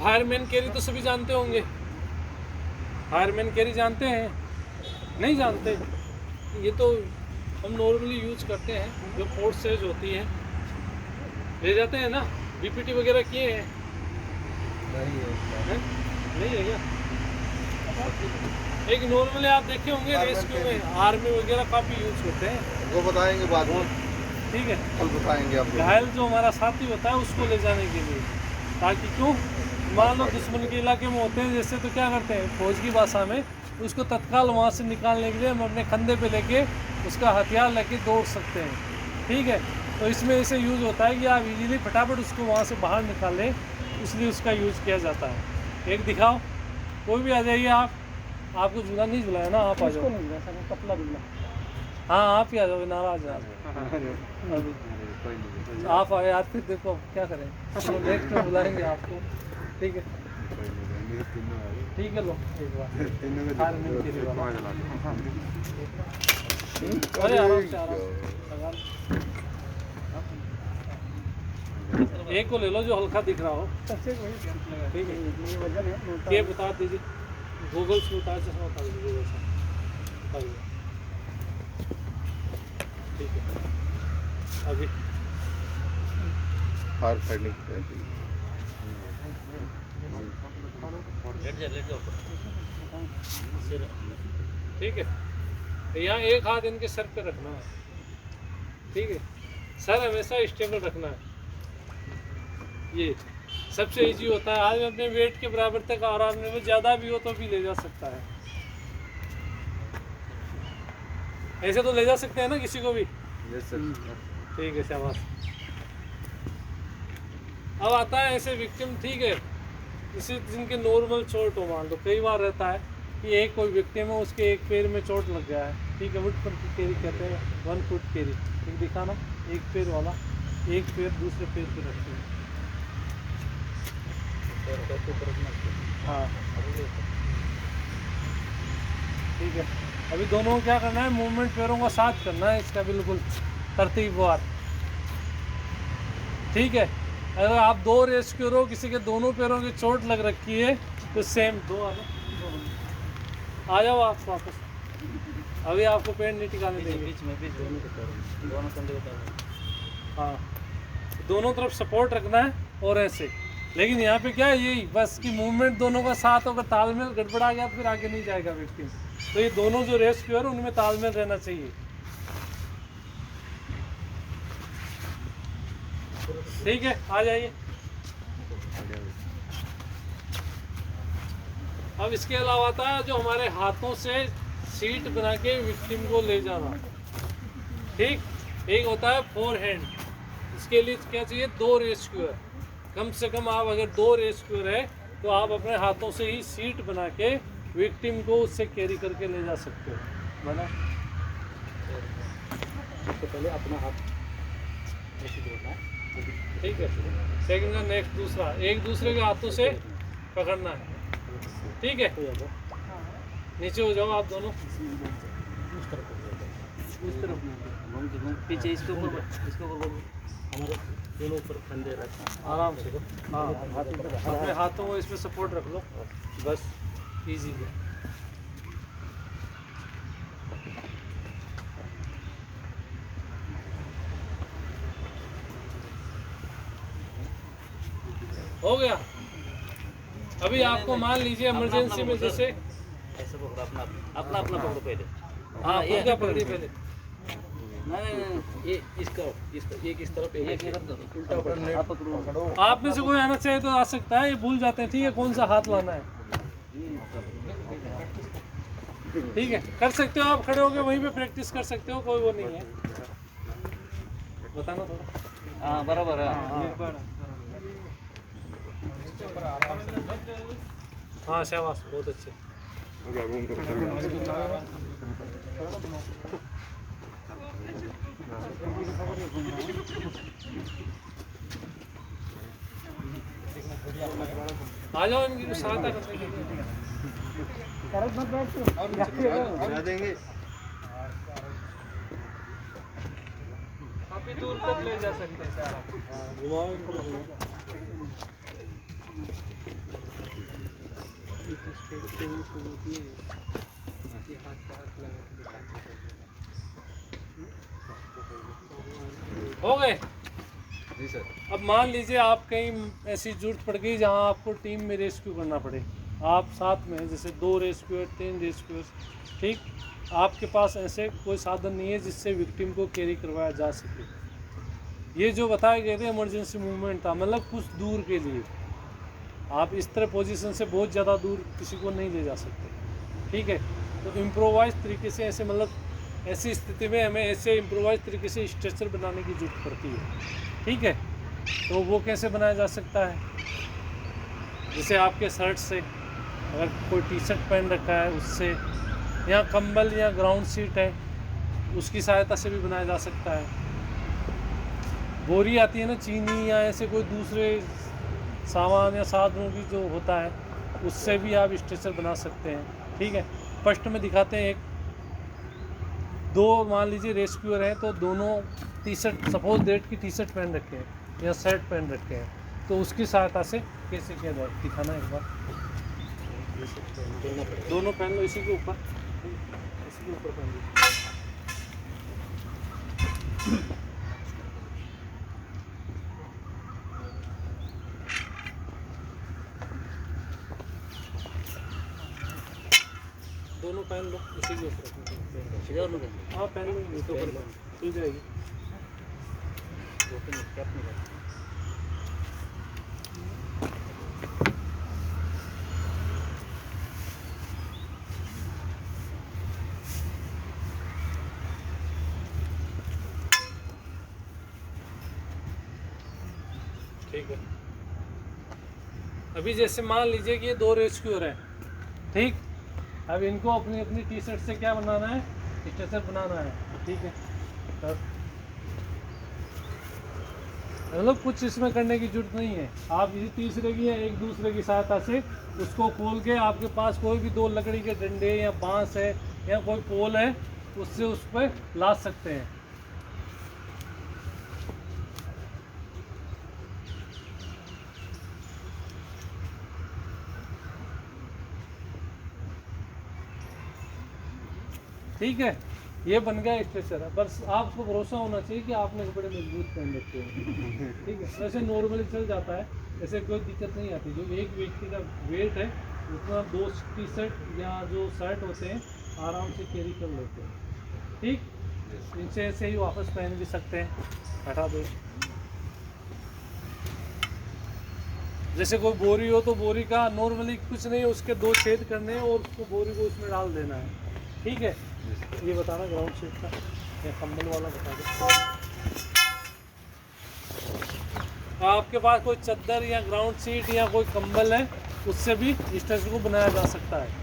फायरमैन कैरी तो सभी जानते होंगे। फायरमैन कैरी जानते हैं? नहीं जानते? ये तो हम नॉर्मली यूज करते हैं, जो फोर्स सेज होती है ले जाते हैं ना। बीपीटी वगैरह किए हैं? नहीं है क्या? एक नॉर्मली आप देखे होंगे रेस्क्यू में आर्मी वगैरह काफ़ी यूज करते हैं, वो बताएंगे बाद में। ठीक है, कल बताएंगे आपको। घायल जो हमारा साथी होता है उसको ले जाने के लिए, ताकि क्यों, मान लो दुश्मन के इलाके में होते हैं जैसे, तो क्या करते हैं फौज की भाषा में, उसको तत्काल वहाँ से निकालने के लिए हम अपने कंधे पे लेके उसका हथियार लेके दौड़ सकते हैं। ठीक है, तो इसमें ऐसे यूज़ होता है कि आप इजीली फटाफट उसको वहाँ से बाहर निकालें, इसलिए उसका यूज़ किया जाता है। एक दिखाओ, कोई भी आ जाइए आप, आपको झूला नहीं झुलाया ना, आप आ जाओ। पतला झूला। हाँ, आप ही आ जाओ, नाराज ना अभी आप आए यार, फिर देखो क्या करें, नेक्स्ट में बुलाएंगे आपको। ठीक है, ठीक है, लो एक बार अरे आराम से लगा लो। एक को ले लो जो हल्का दिख रहा हो। ठीक है, ये बता दीजिए, गूगल से उतार चश्मा उतार दीजिए वैसा। ठीक है, अभी फायर फाइटिंग लेट जाओ सिर। ठीक है, यहाँ एक हाथ इनके सर पे रखना है। ठीक है, सर हमेशा स्टेबल रखना है। ये सबसे इजी होता है। आदमी अपने वेट के बराबर तक आराम में, ज़्यादा भी हो तो भी ले जा सकता है। ऐसे तो ले जा सकते हैं ना किसी को भी। ठीक है, शाबाश। अब आता है ऐसे विक्टिम, ठीक है, इसी जिनके नॉर्मल चोट हो, मान लो कई बार रहता है कि एक कोई विक्टिम है, उसके एक पैर में चोट लग गया है। ठीक है, वुड फुट कैरी कहते हैं, 1 फुट कैरी। एक दिखाना, एक पैर वाला, एक पैर दूसरे पैर पे रखते हैं। हाँ, ठीक है। अभी दोनों को क्या करना है, मूवमेंट पैरों का साथ करना है इसका, बिल्कुल तरतीबवार। ठीक है, अगर आप 2 रेस्क्यूअर हो, किसी के दोनों पैरों की चोट लग रखी है तो सेम 2 आ जाओ आप वापस। अभी आपको पैर नहीं टिकाने देंगे। बीच में दोनों कंधे उतारो। हाँ, दोनों तरफ सपोर्ट रखना है और ऐसे। लेकिन यहाँ पे क्या है, यही बस की मूवमेंट दोनों का साथ होकर तालमेल गड़बड़ा गया तो फिर आगे नहीं जाएगा व्यक्ति। तो ये दोनों जो रेस्क्यूअर उनमें तालमेल रहना चाहिए। ठीक है, आ जाइए। अब इसके अलावा था जो हमारे हाथों से सीट बना के विक्टिम को ले जाना। ठीक, एक होता है 4 हैंड। इसके लिए क्या चाहिए, 2 रेस्क्यूअर। कम से कम आप अगर 2 रेस्क्यूअर है तो आप अपने हाथों से ही सीट बना के विक्टिम को उससे कैरी करके ले जा सकते हो। बना, तो पहले अपना हाथ ऐसे जोड़ना है। ठीक है, सेकंड का नेक्स्ट दूसरा, एक दूसरे के हाथों से पकड़ना है। ठीक है, नीचे हो जाओ आप दोनों। उस तरफ पीछे इसके ऊपर हमारे दोनों ऊपर कंधे रख आराम से। हाँ, अपने हाथों को इसमें सपोर्ट रख लो, बस इजी है। हो गया। अभी आपको मान लीजिए इमरजेंसी में जैसे ऐसे पकड़ो, अपना अपना अपना पकड़ो पहले। हाँ, ये क्या पकड़ी पहले। नहीं, ये इसका एक इस तरफ एक उल्टा आप पकड़ो। आप में से कोई आना चाहे तो आ सकता है, ये भूल जाते हैं। ठीक है, कौन सा हाथ लाना है। ठीक है, कर सकते हो आप, खड़े होकर वहीं पे प्रैक्टिस कर सकते हो, कोई वो नहीं है। बताना थोड़ा। हाँ, बराबर है। हाँ, शाबाश, बहुत अच्छे। आ जाओ इनकी सहायता करने के लिए। देंगे। काफी दूर तक ले जा सकते हैं सर आप। घुमाओ इनको। हो गए जी सर। अब मान लीजिए आप कहीं ऐसी जरूरत पड़ गई जहां आपको टीम में रेस्क्यू करना पड़े। आप साथ में जैसे 2 रेस्क्यूअर, 3 रेस्क्यूअर। ठीक, आपके पास ऐसे कोई साधन नहीं है जिससे विक्टिम को कैरी करवाया जा सके। ये जो बताए गए थे इमरजेंसी मूवमेंट था, मतलब कुछ दूर के लिए। आप इस तरह पोजीशन से बहुत ज़्यादा दूर किसी को नहीं ले जा सकते। ठीक है, तो इम्प्रोवाइज तरीके से ऐसे, मतलब ऐसी स्थिति में हमें ऐसे इम्प्रोवाइज तरीके से स्ट्रेचर बनाने की जरूरत पड़ती है। ठीक है, तो वो कैसे बनाया जा सकता है, जैसे आपके शर्ट से अगर कोई टी शर्ट पहन रखा है उससे, या कंबल या ग्राउंड सीट है उसकी सहायता से भी बनाया जा सकता है। बोरी आती है ना चीनी या ऐसे कोई दूसरे सामान या साधनों की जो होता है, उससे भी आप स्ट्रेचर बना सकते हैं। ठीक है, फर्स्ट में दिखाते हैं। एक 2 मान लीजिए रेस्क्यूअर हैं, तो दोनों टी शर्ट, सपोज डेट की टी शर्ट पहन रखे हैं या शर्ट पहन रखे हैं, तो उसकी सहायता से कैसे किया जाए दिखाना एक बार। दोनों पहन लो इसी के ऊपर, इसी के ऊपर पहन लो। दोनों पहन लो, इसी के ऊपर सीधा और नहीं हाँ पहन लो, तो खुल जाएगी। ठीक है। अभी जैसे मान लीजिए कि ये 2 रेस्क्यूअर हैं, ठीक। अब इनको अपनी अपनी टी शर्ट से क्या बनाना है, स्ट्रेचर बनाना है, ठीक है। तब मतलब कुछ इसमें करने की जरूरत नहीं है, आप इसी तीसरे की या एक दूसरे की सहायता से उसको खोल के, आपके पास कोई भी 2 लकड़ी के डंडे या बांस है या कोई पोल है, उससे उस पर लाद सकते हैं। ठीक है, ये बन गया स्ट्रेचर। बस आपको भरोसा होना चाहिए कि आपने कपड़े मजबूत पहन रखे हैं, ठीक है। वैसे नॉर्मली चल जाता है, ऐसे कोई दिक्कत नहीं आती। जो एक व्यक्ति का वेट है उसमें आप 2 टी शर्ट या जो शर्ट होते हैं आराम से कैरी कर लेते हैं, ठीक। इनसे ऐसे ही वापस पहन भी सकते हैं, हटा दो। जैसे कोई बोरी हो तो बोरी का नॉर्मली कुछ नहीं, उसके 2 छेद करने हैं और उसको बोरी को उसमें डाल देना है, ठीक है। ये बताना ग्राउंड शीट का या कंबल वाला बता दो। आपके पास कोई चद्दर या ग्राउंड शीट या कोई कंबल है, उससे भी स्ट्रेचर को बनाया जा सकता है।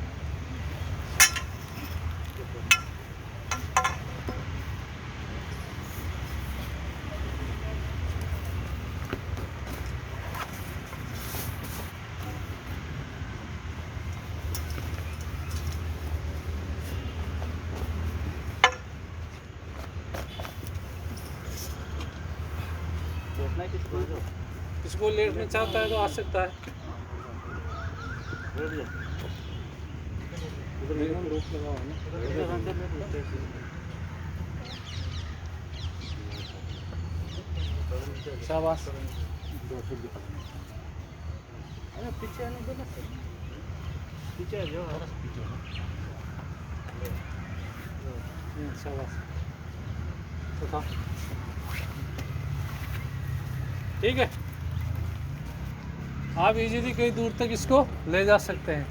बैठना है किसको जो किसको लेटना चाहता है तो आ सकता है। बैठ जाओ। उधर एकदम रोक लगा हुआ है ना। शाबाश। अरे पीछे आने दो ना सर, पीछे आ जाओ। शाबाश। उठा। ठीक है, आप इजीली कहीं दूर तक इसको ले जा सकते हैं।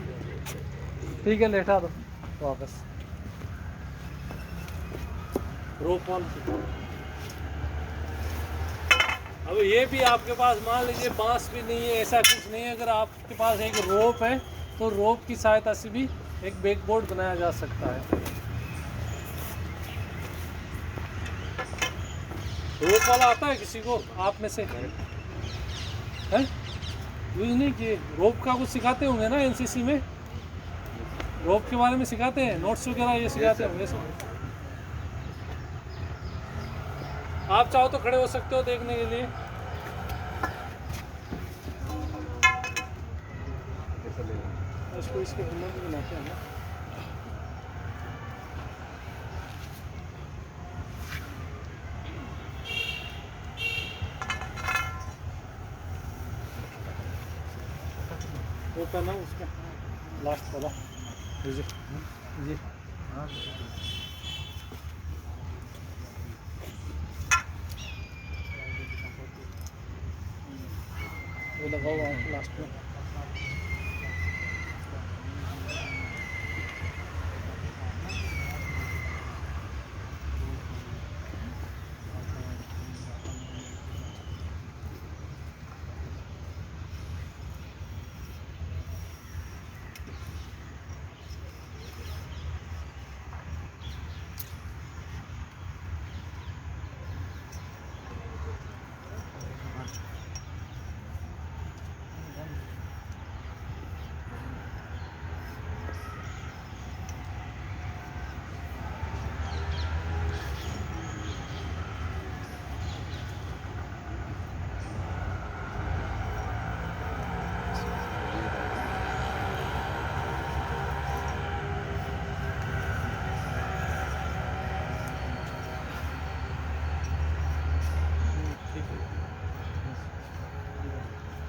ठीक है, लेटा दो वापस। रोप ऑन। अब ये भी आपके पास मान लीजिए बांस भी नहीं है, ऐसा कुछ नहीं है, अगर आपके पास एक रोप है तो रोप की सहायता से भी एक बैकबोर्ड बनाया जा सकता है। रोप वाला आता है किसी को आप में से? है यूज नहीं किए? रोप का कुछ सिखाते होंगे ना एनसीसी में, रोप के बारे में सिखाते हैं, नोट्स वगैरह ये सिखाते होंगे सब। आप चाहो तो खड़े हो सकते हो देखने के लिए। इसको इसके हिम्मत भी बनाते हैं ना। वो करना उसका लास्ट वाला जी जी। वो लगा हुआ है लास्ट में।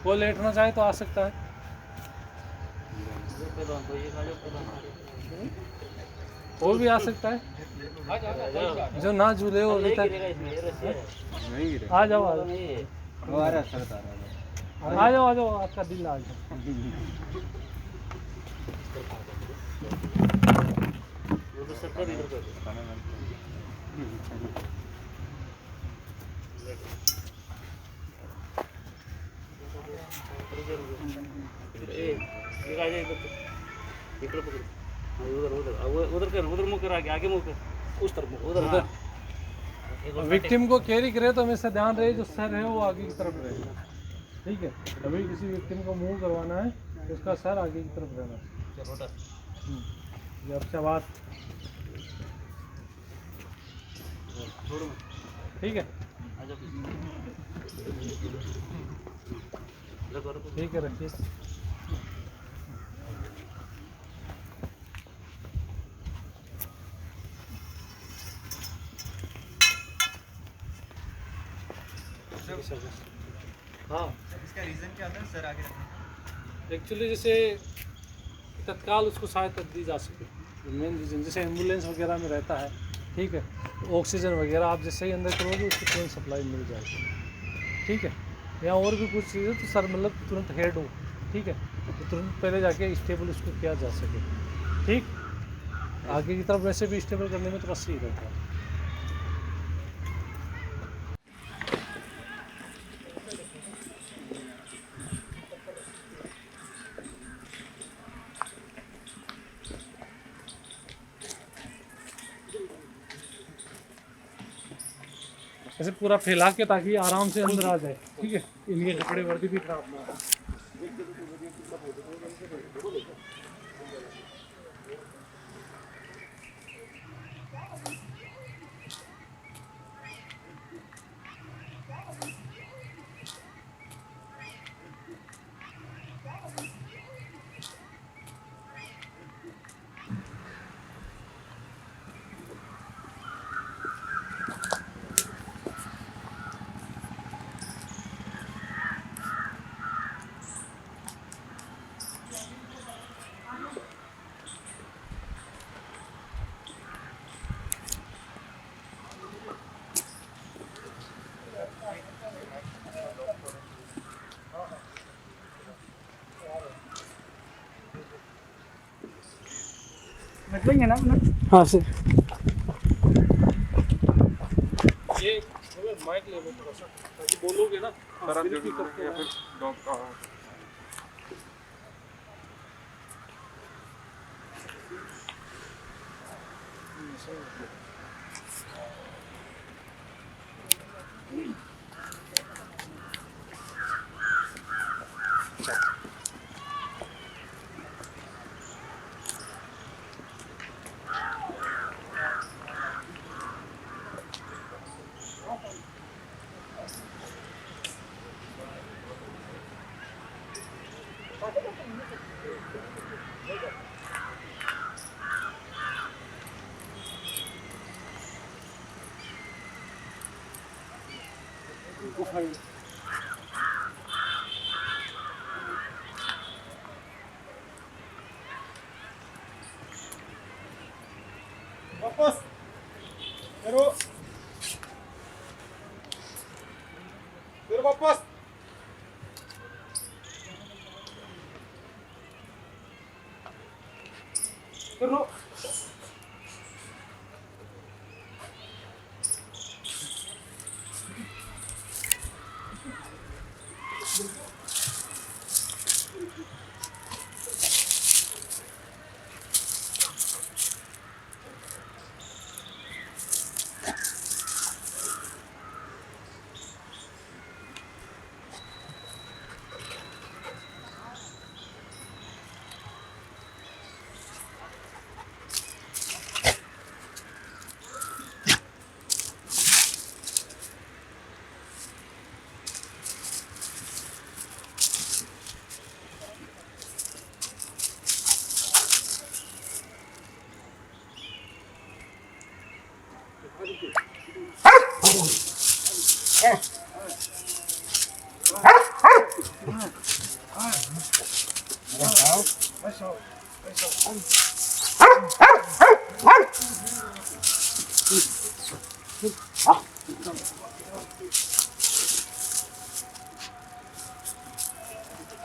वो लेटना चाहे तो आ सकता है। पहलवान को ये खा लो, पहलवान। वो भी आ सकता है, जो ना झूले हो अभी तक। गिरेगा इसमें, ये रस्सी है। नहीं गिरे आ जाओ आ जाओ नहीं है। वो आ रहा सर आ रहा आ जाओ आ जाओ, आपका दिल आ जाओ। वो तो सब पर इधर कर दो। एक आ जाए इधर से। इकडे पकड़। हाँ, उधर उधर उधर कर, उधर मुँह कर, आगे मुँह कर, उस तरफ मुँह, उधर उधर। एक और विक्टिम को कैरी करे तो हमेशा ध्यान रहे जो सर है वो आगे की तरफ रहेगा, ठीक है। अभी किसी विक्टिम को मूव करवाना है तो उसका सर आगे की तरफ रहना चाहिए। चलो उधर। ये अब शाबाश, छोड़ो मत। ठीक है आ जाओ पीछे। रखो रखो। ठीक है, रखिए। हाँ, इसका रीजन क्या था सर आगे रखने? एक्चुअली जैसे तत्काल उसको सहायता दी जा सके, मेन रीज़न जैसे एम्बुलेंस वगैरह में रहता है, ठीक है, तो ऑक्सीजन वगैरह आप जैसे ही अंदर करोगे उसको तुरंत सप्लाई मिल जाएगी, ठीक है। या और भी कुछ चीज़ें तो सर मतलब तुरंत हेड हो, ठीक है, तो तुरंत पहले जाके स्टेबल उसको किया जा सके, ठीक। आगे की तरफ वैसे भी स्टेबल करने में तो बस ही रहता है। ऐसे पूरा फैला के ताकि आराम से अंदर आ जाए, ठीक है। इनके कपड़े वर्दी भी खराब ना हो। हाँ सर, ये माइक ले लो थोड़ा सा ताकि बोलोगे ना। वापस करो, फिर वापस करो।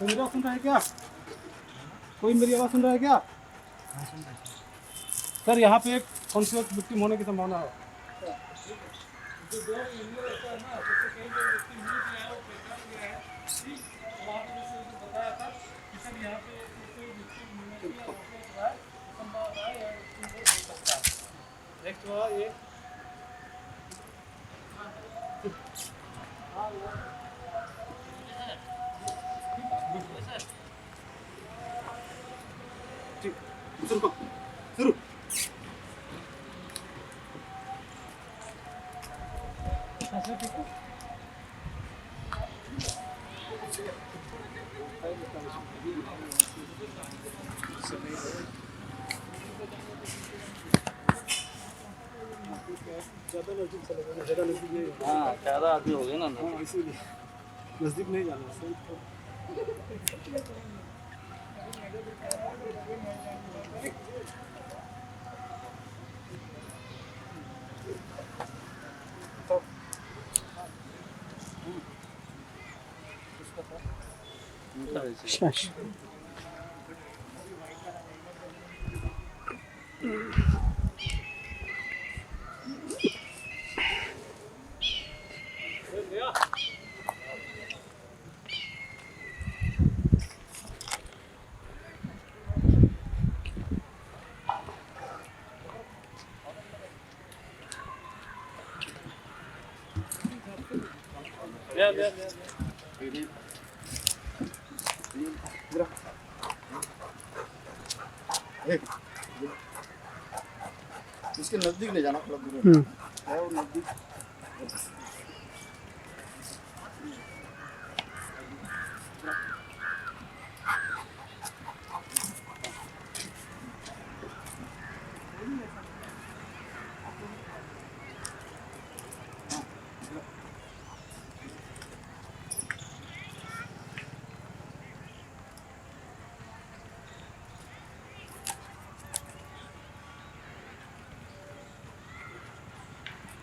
मेरी आवाज सुन रहा है क्या? कोई मेरी आवाज सुन रहा है क्या? सर यहाँ पे एक कॉन्शियस विक्टिम होने की संभावना है। नेक्स्ट हुआ ये शुरू शुरू। हाँ ज़्यादा आदमी हो गए ना इसीलिए नजदीक नहीं जाना सही। इसके नजदीक ले जाना थोड़ा दूर है वो नजदीक।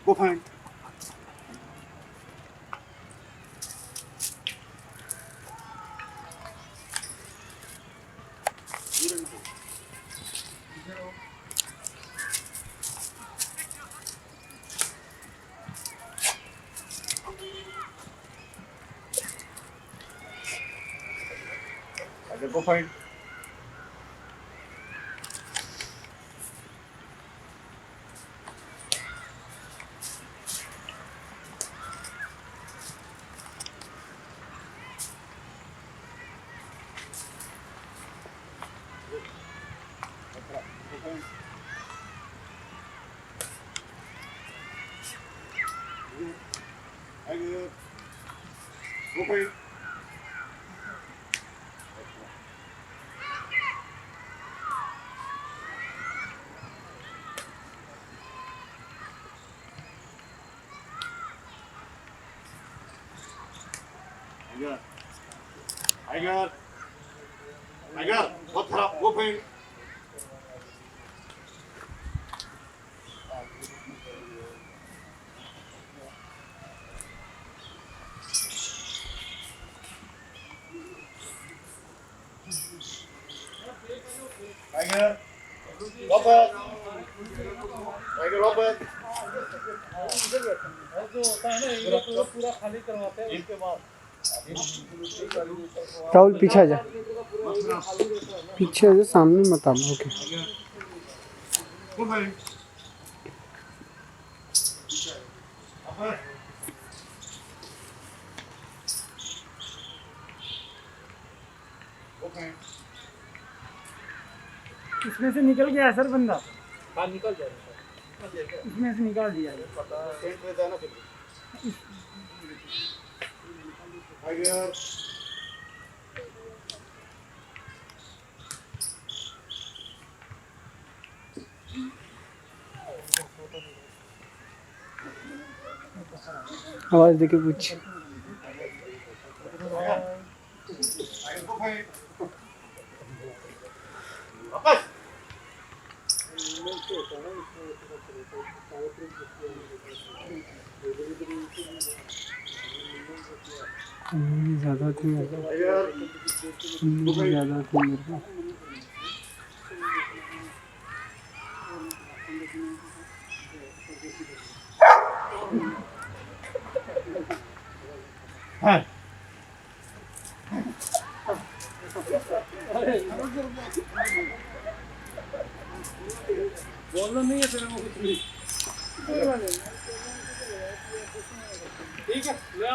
Go find. Go find. Go find. Tiger, बहुत खराब, वो फेंक। Tiger, वापस। Tiger वापस। जो होता है ना ये पूरा खाली करवाते हैं उसके बाद राहुल पीछे जा, पीछे से सामने मत आओ। Okay Go find. इसमें से निकल गया सर बंदा, हाँ निकल जाएगा। इसमें से निकाल दिया। टेंट रहता है ना फिर। Tiger. आवाज देके पूछ। वापस। मूवमेंट से होता है ना, इसमें ऐसे करते रहते हैं, पावर ट्रिप होती है, ज़्यादा थी मेरे को, ज़्यादा थी मेरे को। बोलना नहीं है तेरे को कुछ भी। ठीक है, ले आ।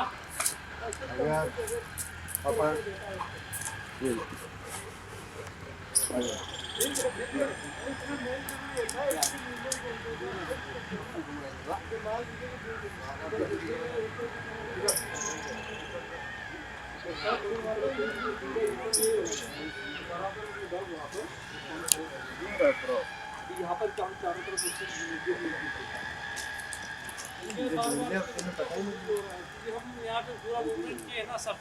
यहाँ पर चारों तरफ हम यहाँ पे पूरा मूवमेंट किए है ना सब,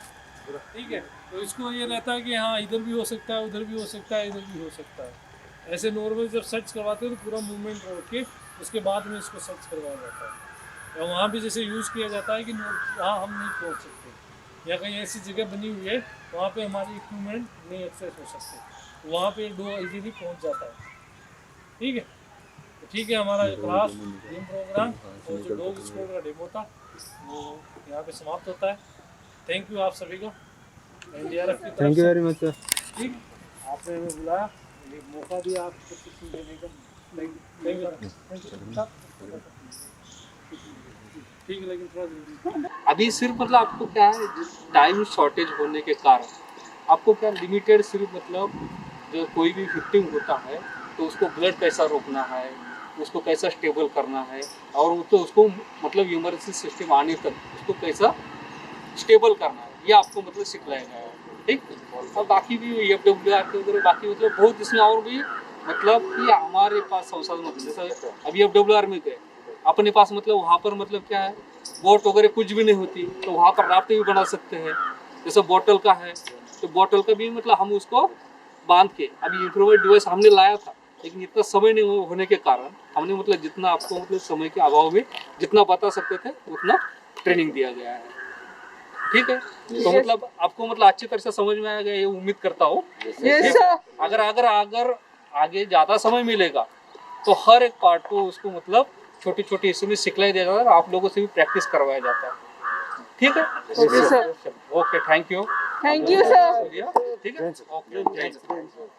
ठीक है। तो इसको ये रहता है कि हाँ इधर भी हो सकता है, उधर भी हो सकता है, इधर भी हो सकता है। ऐसे नॉर्मल जब सर्च करवाते हैं तो पूरा मूवमेंट रोक के उसके बाद में इसको सर्च करवाया जाता है। और वहाँ भी जैसे यूज़ किया जाता है कि वहाँ हम नहीं पहुँच सकते, या कहीं ऐसी जगह बनी हुई है वहाँ पे हमारी इक्विपमेंट नहीं एक्सेस हो सकते, वहाँ पे डो इजीली पहुँच जाता है, ठीक है। तो ठीक है, हमारा क्लास गेम प्रोग्राम और जो डॉग स्क्वाड का डेमो था वो यहाँ पे समाप्त होता है। थैंक यू आप सभी को NDRF की तरफ थैंक यू से। Very much sir. ठीक, आपने हमें बुलाया, एक मौका दिया आपको कुछ देने का। Thank you. ठीक है, लेकिन थोड़ा जल्दी। अभी सिर्फ मतलब आपको क्या है, टाइम शॉर्टेज होने के कारण आपको क्या लिमिटेड सिर्फ मतलब जो कोई भी विक्टिम होता है तो उसको ब्लड कैसा रोकना है, उसको कैसा स्टेबल करना है, और तो उसको मतलब इमरजेंसी सिस्टम आने तक उसको कैसा स्टेबल करना है, ये आपको मतलब सिखलाया गया है, ठीक। और बाकी भी FWR के उधर बाकी मतलब बहुत इसमें और भी मतलब कि हमारे पास संसाधन मतलब जैसे अभी FWR में गए अपने पास मतलब वहाँ पर मतलब क्या है, बोट वगैरह कुछ भी नहीं होती तो वहाँ पर राफ्ट भी बना सकते हैं। जैसे बोतल का है तो बोतल का भी मतलब हम उसको बांध के अभी इंफ्रारेड डिवाइस हमने लाया था, लेकिन इतना समय नहीं होने के कारण हमने मतलब जितना आपको मतलब समय के अभाव में जितना बता सकते थे उतना ट्रेनिंग दिया गया है, ठीक है। तो मतलब आपको मतलब अच्छी तरह से समझ में आएगा ये उम्मीद करता हूँ। अगर अगर अगर आगे ज़्यादा समय मिलेगा तो हर एक पार्ट को उसको मतलब छोटी छोटी हिस्सों में सिखलाया दिया जाता है और आप लोगों से भी प्रैक्टिस करवाया जाता है, ठीक है। Okay, thank you sir. ठीक है, ओके, थैंक यू।